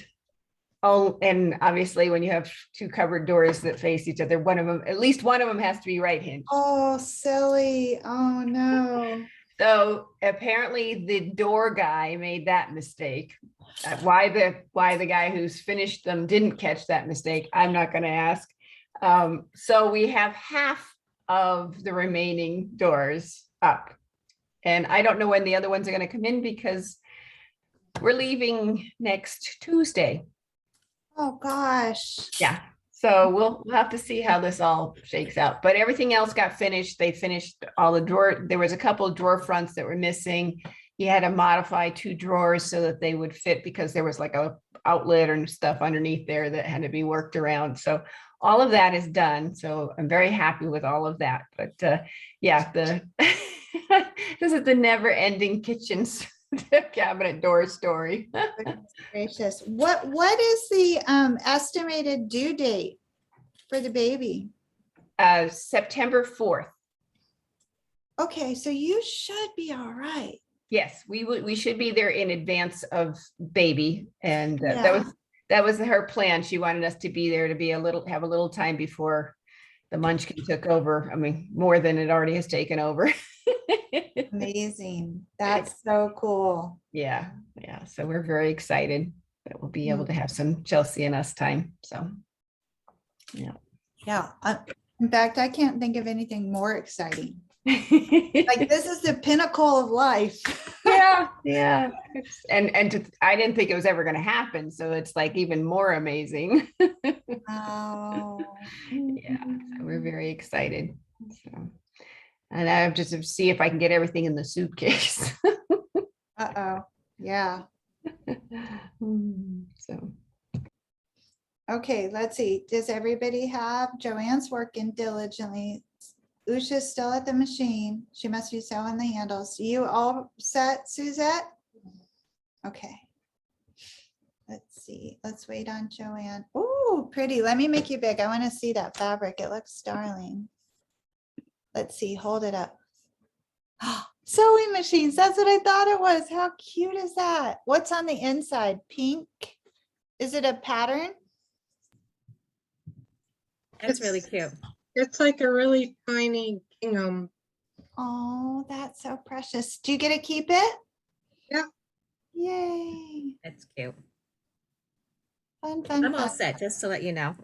obviously when you have two cupboard doors that face each other, at least one of them has to be right hinged. Oh, silly. Oh, no. So apparently the door guy made that mistake. Why the guy who's finished them didn't catch that mistake, I'm not going to ask. So we have half of the remaining doors up, and I don't know when the other ones are going to come in because we're leaving next Tuesday. Oh, gosh. Yeah. So we'll have to see how this all shakes out, but everything else got finished. They finished all the drawer. There was a couple of drawer fronts that were missing. He had to modify 2 drawers so that they would fit, because there was like a outlet and stuff underneath there that had to be worked around. So all of that is done. So I'm very happy with all of that. But yeah, this is the never ending kitchen cabinet door story. Goodness gracious. What is the estimated due date for the baby? September 4th. Okay, so you should be all right. Yes, we should be there in advance of baby, and Yeah. that was her plan. She wanted us to be there to have a little time before the munchkin took over. I mean, more than it already has taken over. Amazing. That's so cool. Yeah. So we're very excited that we'll be able to have some Chelsea and us time. So yeah. Yeah. In fact, I can't think of anything more exciting. Like, this is the pinnacle of life. Yeah. And I didn't think it was ever going to happen. So it's like even more amazing. Oh. Yeah. So we're very excited. So, and I have just to see if I can get everything in the suitcase. Uh-oh. Yeah. So. Okay, let's see. Does everybody have, Joanne's working diligently. Usha's still at the machine. She must be sewing the handles. You all set, Suzette? Okay. Let's see. Let's wait on Joanne. Oh, pretty. Let me make you big. I want to see that fabric. It looks darling. Let's see. Hold it up. Sewing machines. That's what I thought it was. How cute is that? What's on the inside? Pink? Is it a pattern? That's really cute. It's like a really tiny gingham. Oh, that's so precious. Do you get to keep it? Yeah. Yay. That's cute. Fun, fun, I'm all fun. set, just to let you know.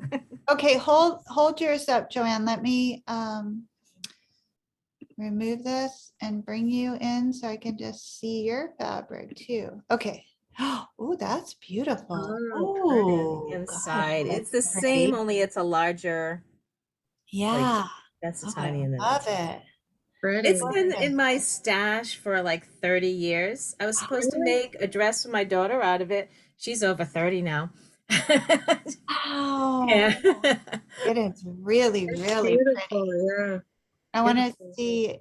Okay, hold yours up, Joanne. Let me remove this and bring you in so I can just see your fabric too. Okay. Oh, that's beautiful. Oh, Inside, God, it's the that's same, pretty. only it's a larger, Yeah. that's a Oh, tiny I and then love that's. it. Pretty. It's been Gorgeous. in my stash for like 30 years. I was supposed to Really? make a dress for my daughter out of it. She's over 30 now. Wow. Yeah. It is really, It's really beautiful, pretty. yeah. I want to Beautiful. see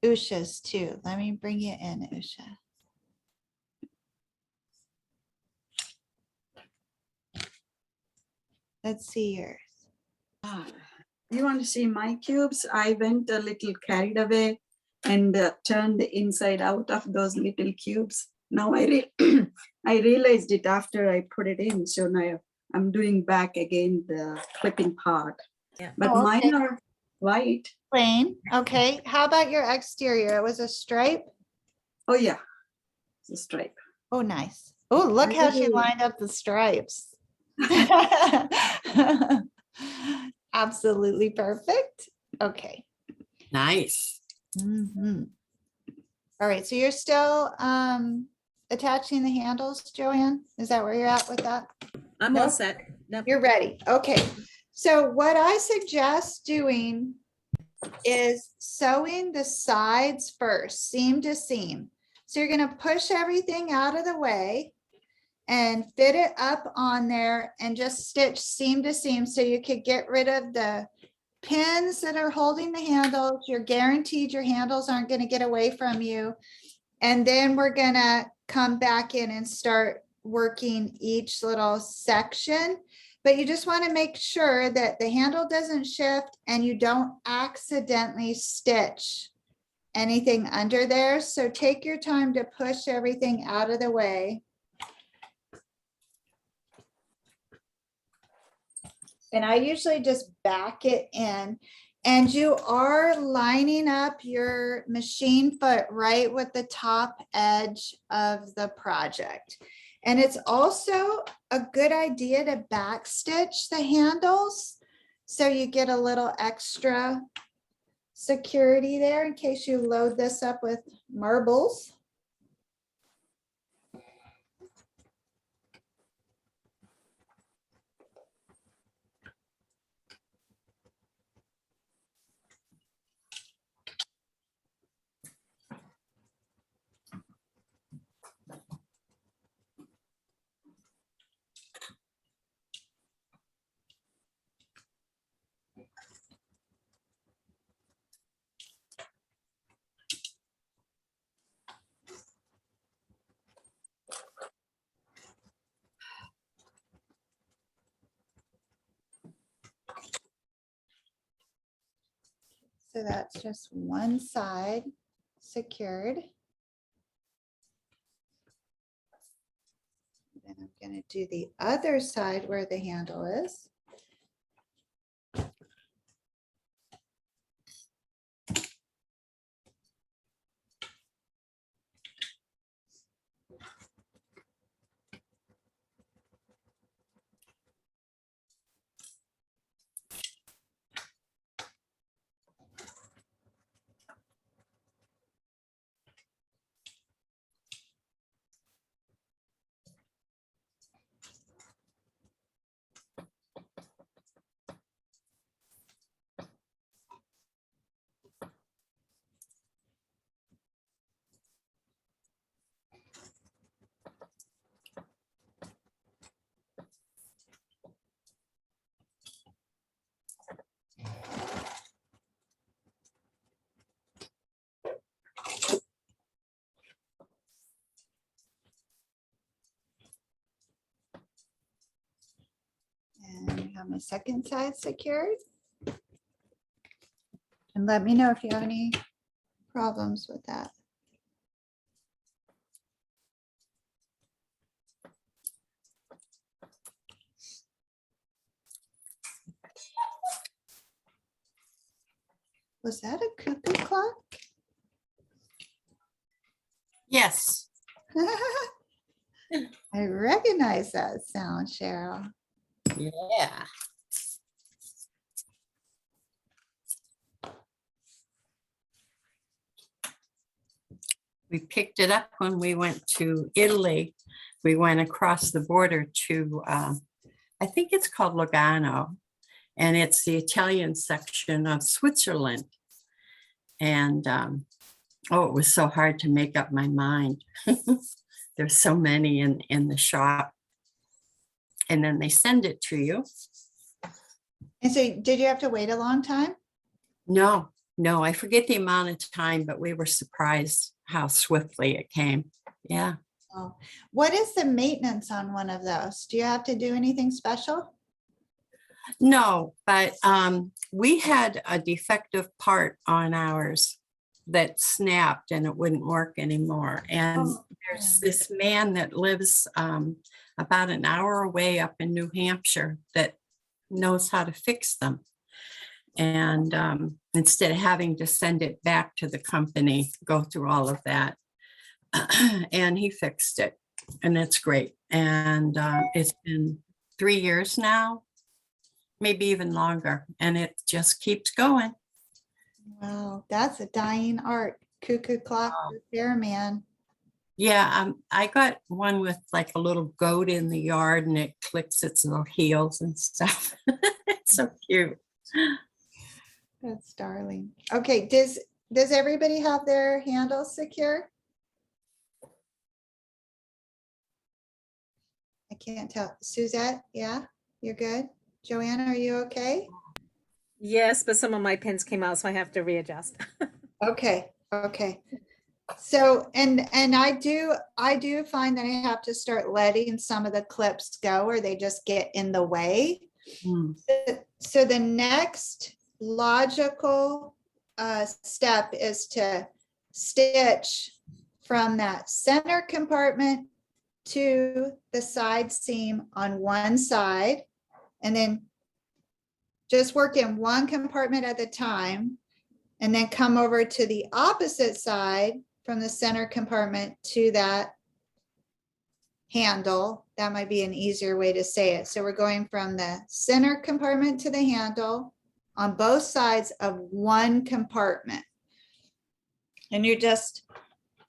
Usha's too. Let me bring you in, Usha. Let's see yours. You want to see my cubes? I went a little carried away and turned the inside out of those little cubes. Now I realized it after I put it in. So now I'm doing back again the clipping part. Yeah. But Oh, okay. mine are white. Plain. Okay. How about your exterior? It was a stripe. Oh yeah, it's a stripe. Oh, nice. Oh, look how she Really? lined up the stripes. Absolutely perfect. Okay. Nice. Mhm. All right. So you're still attaching the handles, Joanne? Is that where you're at with that? I'm all Nope. set. Nope. You're ready. Okay. So what I suggest doing is sewing the sides first, seam to seam. So you're going to push everything out of the way and fit it up on there and just stitch seam to seam so you could get rid of the pins that are holding the handles. You're guaranteed your handles aren't going to get away from you. And then we're going to come back in and start working each little section. But you just want to make sure that the handle doesn't shift and you don't accidentally stitch anything under there. So take your time to push everything out of the way. And I usually just back it in. And you are lining up your machine foot right with the top edge of the project. And it's also a good idea to backstitch the handles so you get a little extra security there in case you load this up with marbles. So that's just one side secured. Then I'm going to do the other side where the handle is. on the second side secured. And let me know if you have any problems with that. Was that a cuckoo clock? Yes, I recognize that sound, Cheryl. yeah. We picked it up when we went to Italy. We went across the border to, I think it's called Lugano, and it's the Italian section of Switzerland. And oh, it was so hard to make up my mind. There's so many in the shop. And then they send it to you. And so did you have to wait a long time? No, I forget the amount of time, but we were surprised how swiftly it came. Yeah. Oh, what is the maintenance on one of those? Do you have to do anything special? No, but we had a defective part on ours that snapped and it wouldn't work anymore. And Oh, there's this man that lives about an hour away up in New Hampshire that knows how to fix them. And instead of having to send it back to the company, go through all of that. And he fixed it, and it's great. And it's been 3 years now, maybe even longer, and it just keeps going. Wow, that's a dying art. Cuckoo clock repairman. Yeah, I got one with like a little goat in the yard, and it clicks its little heels and stuff. It's so cute. That's darling. Okay, does everybody have their handles secure? I can't tell. Suzette, yeah, you're good? Joanna, are you okay? Yes, but some of my pins came out, so I have to readjust. Okay, okay. So, and I do find that I have to start letting some of the clips go or they just get in the way. Mm. So the next logical step is to stitch from that center compartment to the side seam on one side, and then just work in one compartment at a time, and then come over to the opposite side from the center compartment to that handle. That might be an easier way to say it. So we're going from the center compartment to the handle on both sides of one compartment. And you're just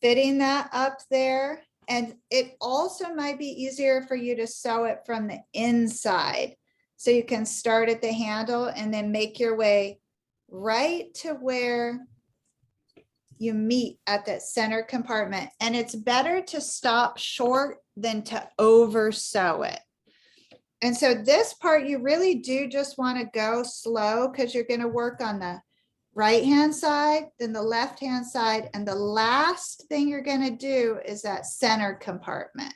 fitting that up there. And it also might be easier for you to sew it from the inside. So you can start at the handle and then make your way right to where you meet at that center compartment. And it's better to stop short than to over sew it. And so this part, you really do just want to go slow because you're going to work on the right-hand side, then the left-hand side. And the last thing you're going to do is that center compartment.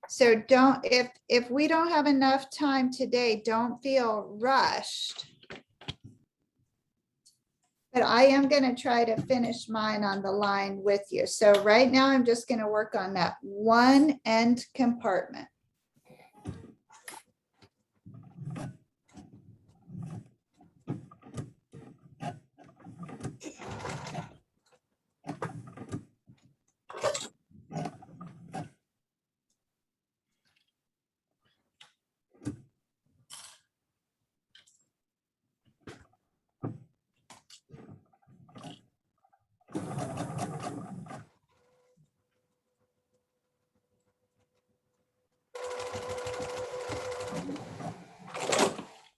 So if we don't have enough time today, don't feel rushed. But I am going to try to finish mine on the line with you. So right now I'm just going to work on that one end compartment.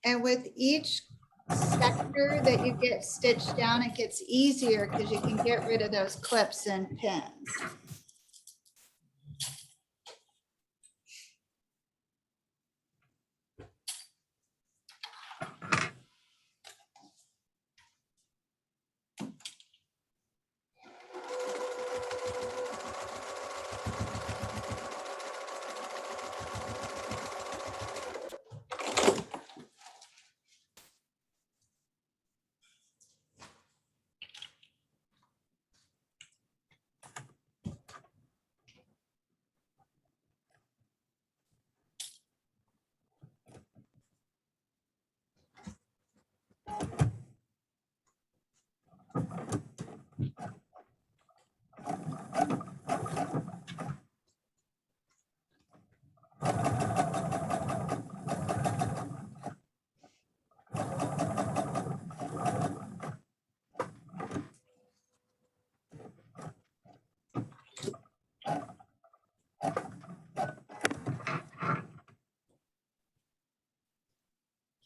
And with each sector that you get stitched down, it gets easier because you can get rid of those clips and pins.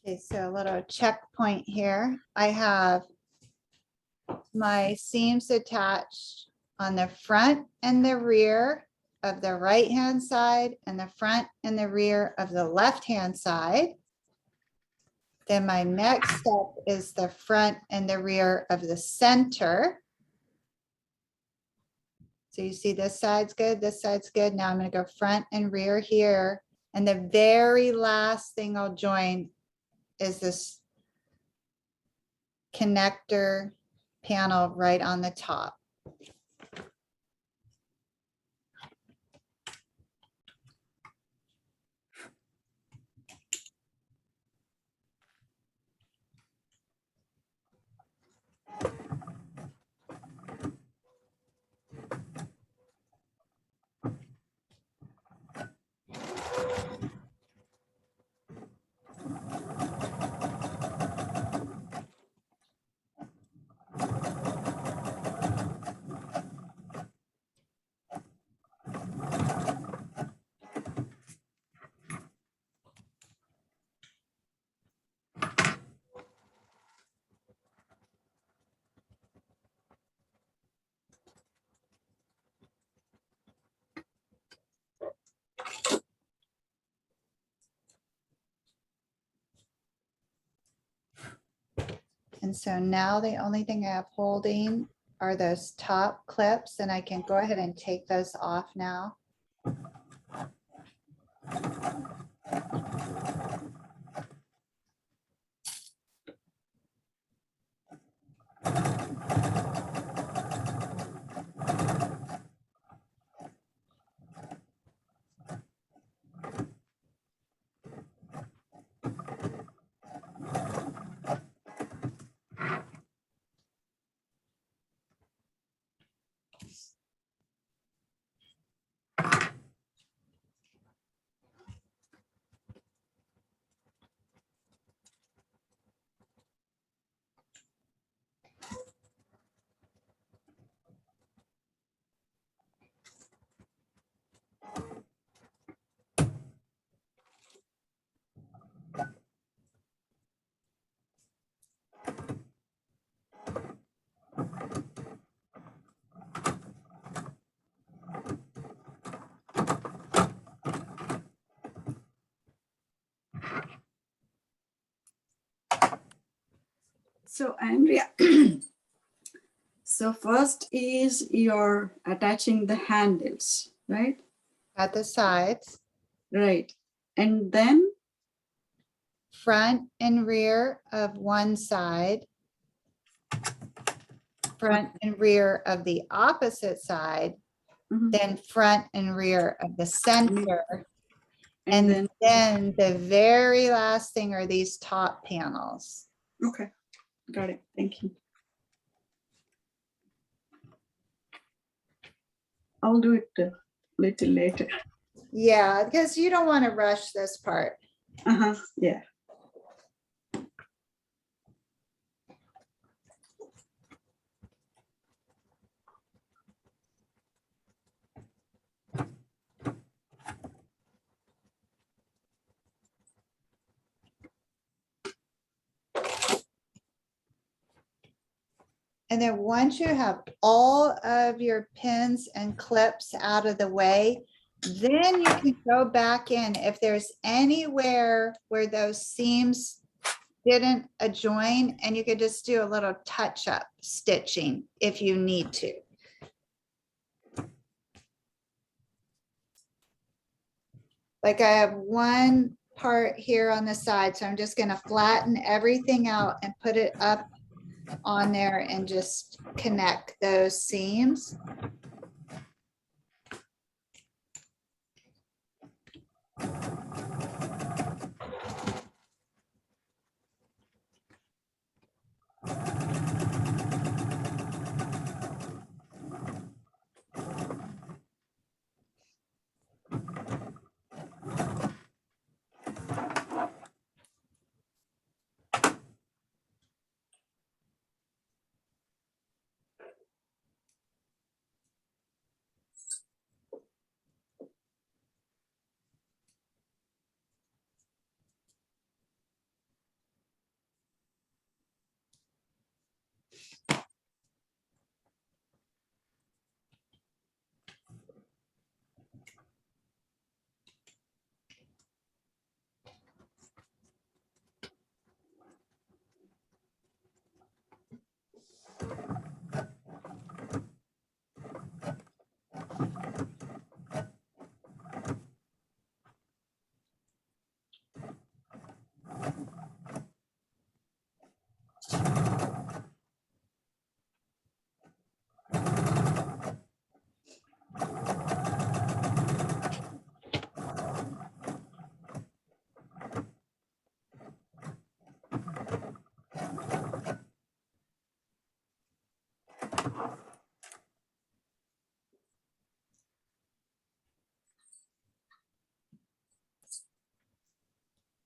Okay, so a little checkpoint here. I have my seams attached on the front and the rear of the right-hand side and the front and the rear of the left-hand side. Then my next step is the front and the rear of the center. So you see this side's good, this side's good. Now I'm going to go front and rear here. And the very last thing I'll join is this connector panel right on the top. And so now the only thing I have holding are those top clips, and I can go ahead and take those off now. So Andrea, so first is you're attaching the handles, right? At the sides, Right. And then, front and rear of one side, front and rear of the opposite side, mhm, then front and rear of the center. and And then, then the very last thing are these top panels. okay, got it. Thank you. I'll do it a little later. Yeah, because you don't want to rush this part. Uh-huh, yeah. And then once you have all of your pins and clips out of the way, then you can go back in. If there's anywhere where those seams didn't adjoin, and you could just do a little touch up stitching if you need to. Like I have one part here on the side, so I'm just going to flatten everything out and put it up on there and just connect those seams.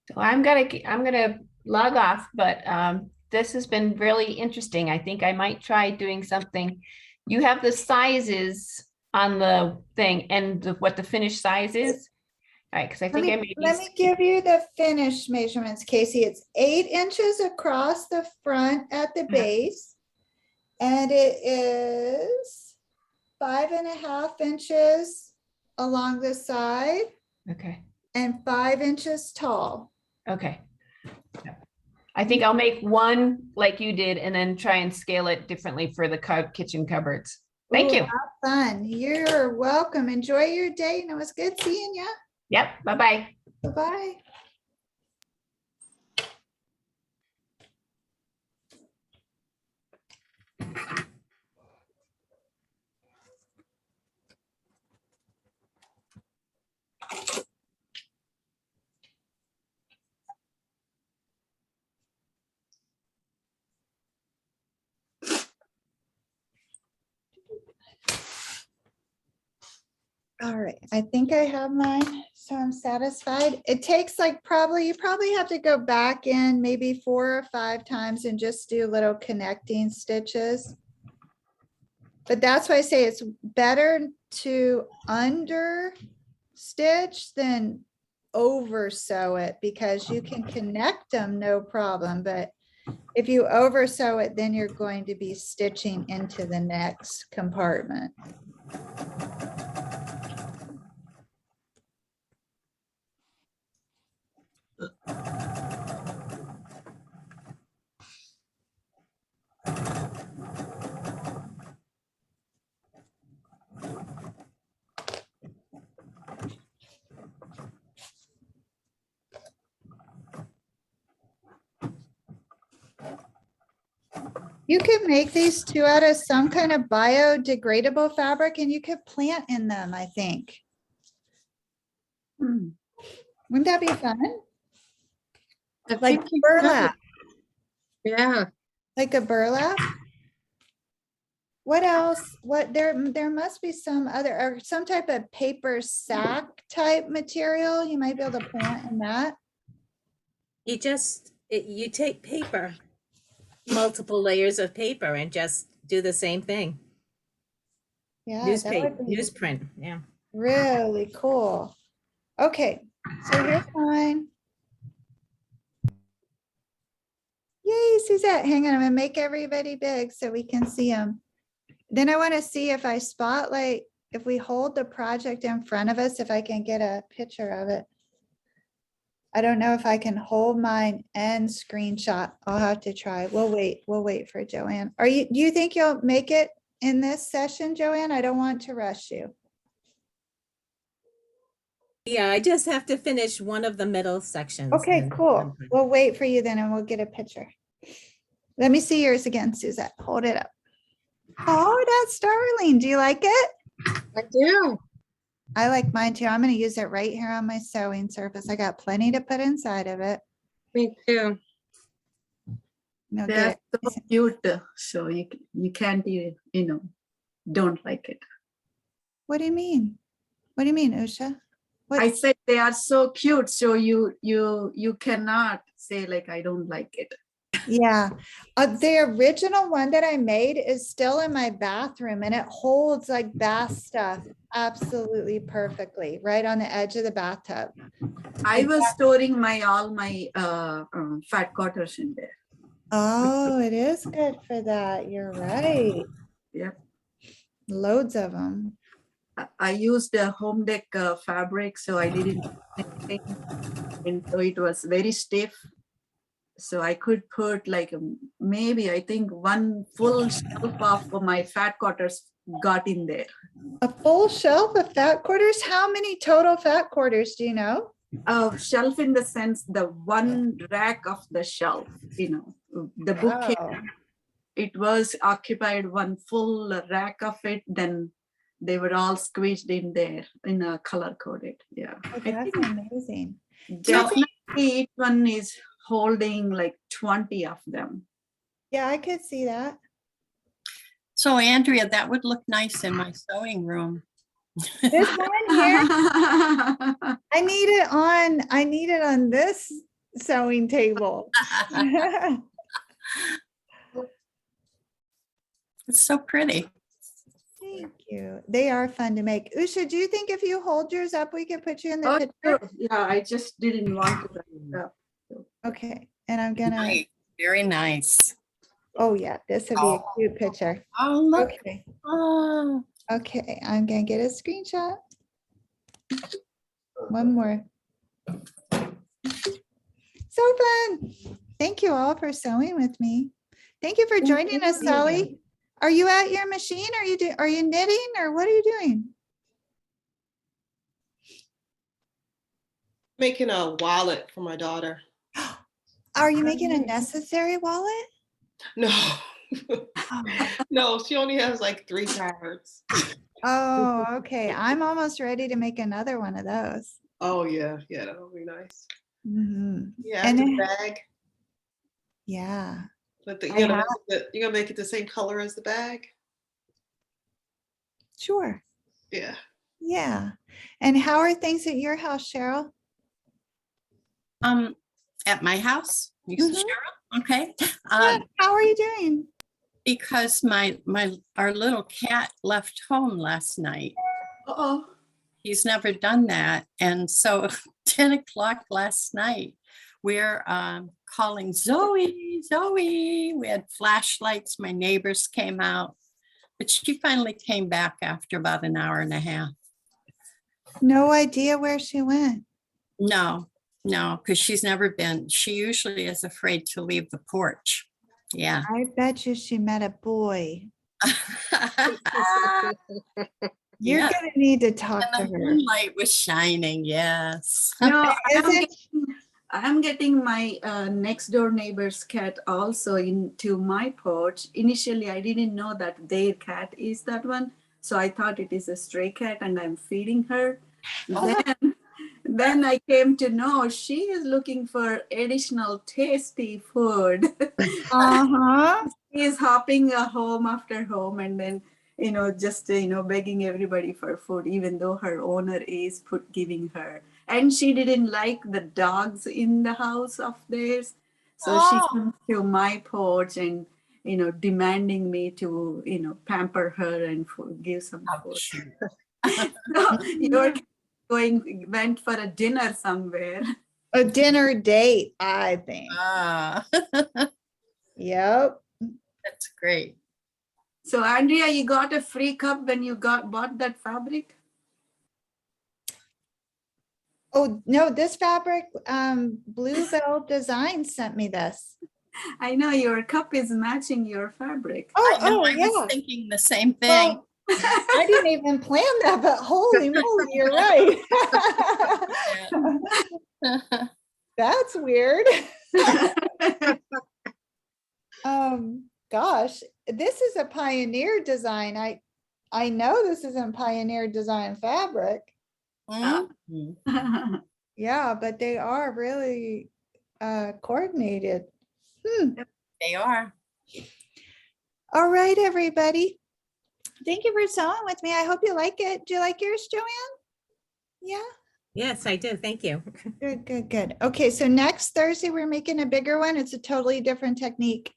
So I'm gonna log off, but this has been really interesting. I think I might try doing something. You have the sizes on the thing and what the finished size is? All right, because I think I may Let me give you the finished measurements, Casey. It's 8 inches across the front at the base. And it is 5.5 inches along the side Okay, and 5 inches tall. okay. I think I'll make one like you did and then try and scale it differently for the kitchen cupboards. Thank Ooh, you. have fun. You're welcome. Enjoy your day. And it was good seeing you. Yep, bye-bye. Bye-bye. All right, I think I have mine, so I'm satisfied. It takes like you probably have to go back in maybe 4 or 5 times and just do little connecting stitches. But that's why I say it's better to under stitch than over sew it, because you can connect them no problem. But if you over sew it, then you're going to be stitching into the next compartment. You could make these too out of some kind of biodegradable fabric and you could plant in them, I think. Hmm. Wouldn't that be fun? I Like think you could. burlap, Yeah, like a burlap? What else? There must be some other, or some type of paper sack type material. You might be able to plant in that. You take paper, multiple layers of paper and just do the same thing. Yeah, that Newspaper, would be newsprint, yeah. really cool. Okay, so here's mine. Yay, Suzette, hang on, I'm gonna make everybody big so we can see them. Then I want to see if I spotlight, if we hold the project in front of us, if I can get a picture of it. I don't know if I can hold mine and screenshot. I'll have to try. We'll wait for Joanne. Do you think you'll make it in this session, Joanne? I don't want to rush you. Yeah, I just have to finish one of the middle sections. Okay, and cool. I'm good. We'll wait for you then and we'll get a picture. Let me see yours again, Suzette. Hold it up. Oh, that's darling. Do you like it? I do. I like mine too. I'm going to use it right here on my sewing surface. I got plenty to put inside of it. Me too. No, They get are so cute, so you can't don't like it. What do you mean? What do you mean, Usha? What? I said they are so cute, so you cannot say like I don't like it. Yeah. The original one that I made is still in my bathroom and it holds like bath stuff absolutely perfectly right on the edge of the bathtub. I was storing all my fat quarters in there. Oh, it is good for that. You're right. Yep. Loads of them. I used a home deck fabric, so I didn't anything, and so it was very stiff. So I could put like maybe I think one full shelf of my fat quarters got in there. A full shelf of fat quarters? How many total fat quarters do you know? Shelf in the sense the one rack of the shelf, the bookcase. Wow. It was occupied one full rack of it. Then they were all squeezed in there in a color coded. Yeah, Oh, that's amazing. definitely each one is holding like 20 of them. Yeah, I could see that. So Andrea, that would look nice in my sewing room. This one here, I need it on this sewing table. It's so pretty. Thank you. They are fun to make. Usha, do you think if you hold yours up, we could put you in the Oh, picture? sure. Yeah, I just didn't want to. write it up. Okay, and I'm gonna, Nice. Very nice. oh yeah, this would be a cute picture. Oh, look. Okay, Oh, okay, I'm gonna get a screenshot. One more. So fun. Thank you all for sewing with me. Thank you for joining us, you. Sally. Are you at your machine? Are you knitting or what are you doing? Making a wallet for my daughter. Are you making a necessary wallet? No, Oh, no, she only has like 3 cards. oh, okay. I'm almost ready to make another one of those. Oh yeah, yeah, that would be nice. Mhm. Yeah, And the it- bag. Yeah, But the, I you're gonna, have- you're gonna make it the same color as the bag. sure. Yeah. Yeah. And how are things at your house, Cheryl? at my house, you said, Mhm. Cheryl? Okay. Yeah, how are you doing? Because our little cat left home last night. Uh-oh. He's never done that. And so 10 o'clock last night, we're calling Zoe, Zoe. We had flashlights. My neighbors came out, but she finally came back after about an hour and a half. No idea where she went. No, because she's never been. She usually is afraid to leave the porch. Yeah. I bet you she met a boy. You're Yeah. gonna need to talk to And the her. moonlight was shining. Yes. No, Is it? I'm getting my next door neighbor's cat also into my porch. Initially, I didn't know that their cat is that one. So I thought it is a stray cat and I'm feeding her. Then I came to know she is looking for additional tasty food. Uh-huh. She is hopping home after home and then, just, begging everybody for food, even though her owner is giving her. And she didn't like the dogs in the house of theirs. So she comes to my porch and, demanding me to, pamper her and give some food. So you're went for a dinner somewhere. A dinner date, I think. Ah, Yep. that's great. So Andrea, you got a free cup when you bought that fabric? Oh, no, this fabric, Bluebell Design sent me this. I know your cup is matching your fabric. Oh, I know, oh, I yeah. was thinking the same thing. Well, I didn't even plan that, but holy moly, you're right. That's weird. Gosh, this is a Pioneer design. I know this isn't Pioneer design fabric. Mhm. Yeah, but they are really coordinated. They are. All right, everybody. Thank you for sewing with me. I hope you like it. Do you like yours, Joanne? Yeah. Yes, I do. Thank you. Good, good, good. Okay, so next Thursday, we're making a bigger one. It's a totally different technique.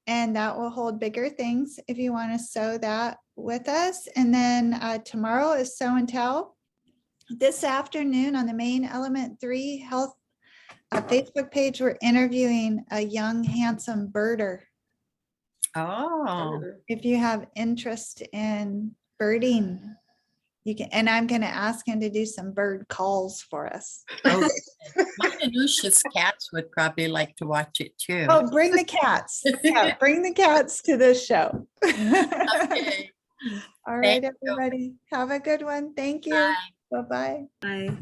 And that will hold bigger things if you want to sew that with us. And then tomorrow is Sew and Tell. This afternoon on the Main Element 3 Health Facebook page, we're interviewing a young, handsome birder. Oh, If you have interest in birding, you can, and I'm going to ask him to do some bird calls for us. mine and Usha's cats would probably like to watch it too. Oh, bring the cats. Yeah, bring the cats to this show. Okay. All right, Thank you. everybody. Have a good one. Thank you. Bye-bye. Bye.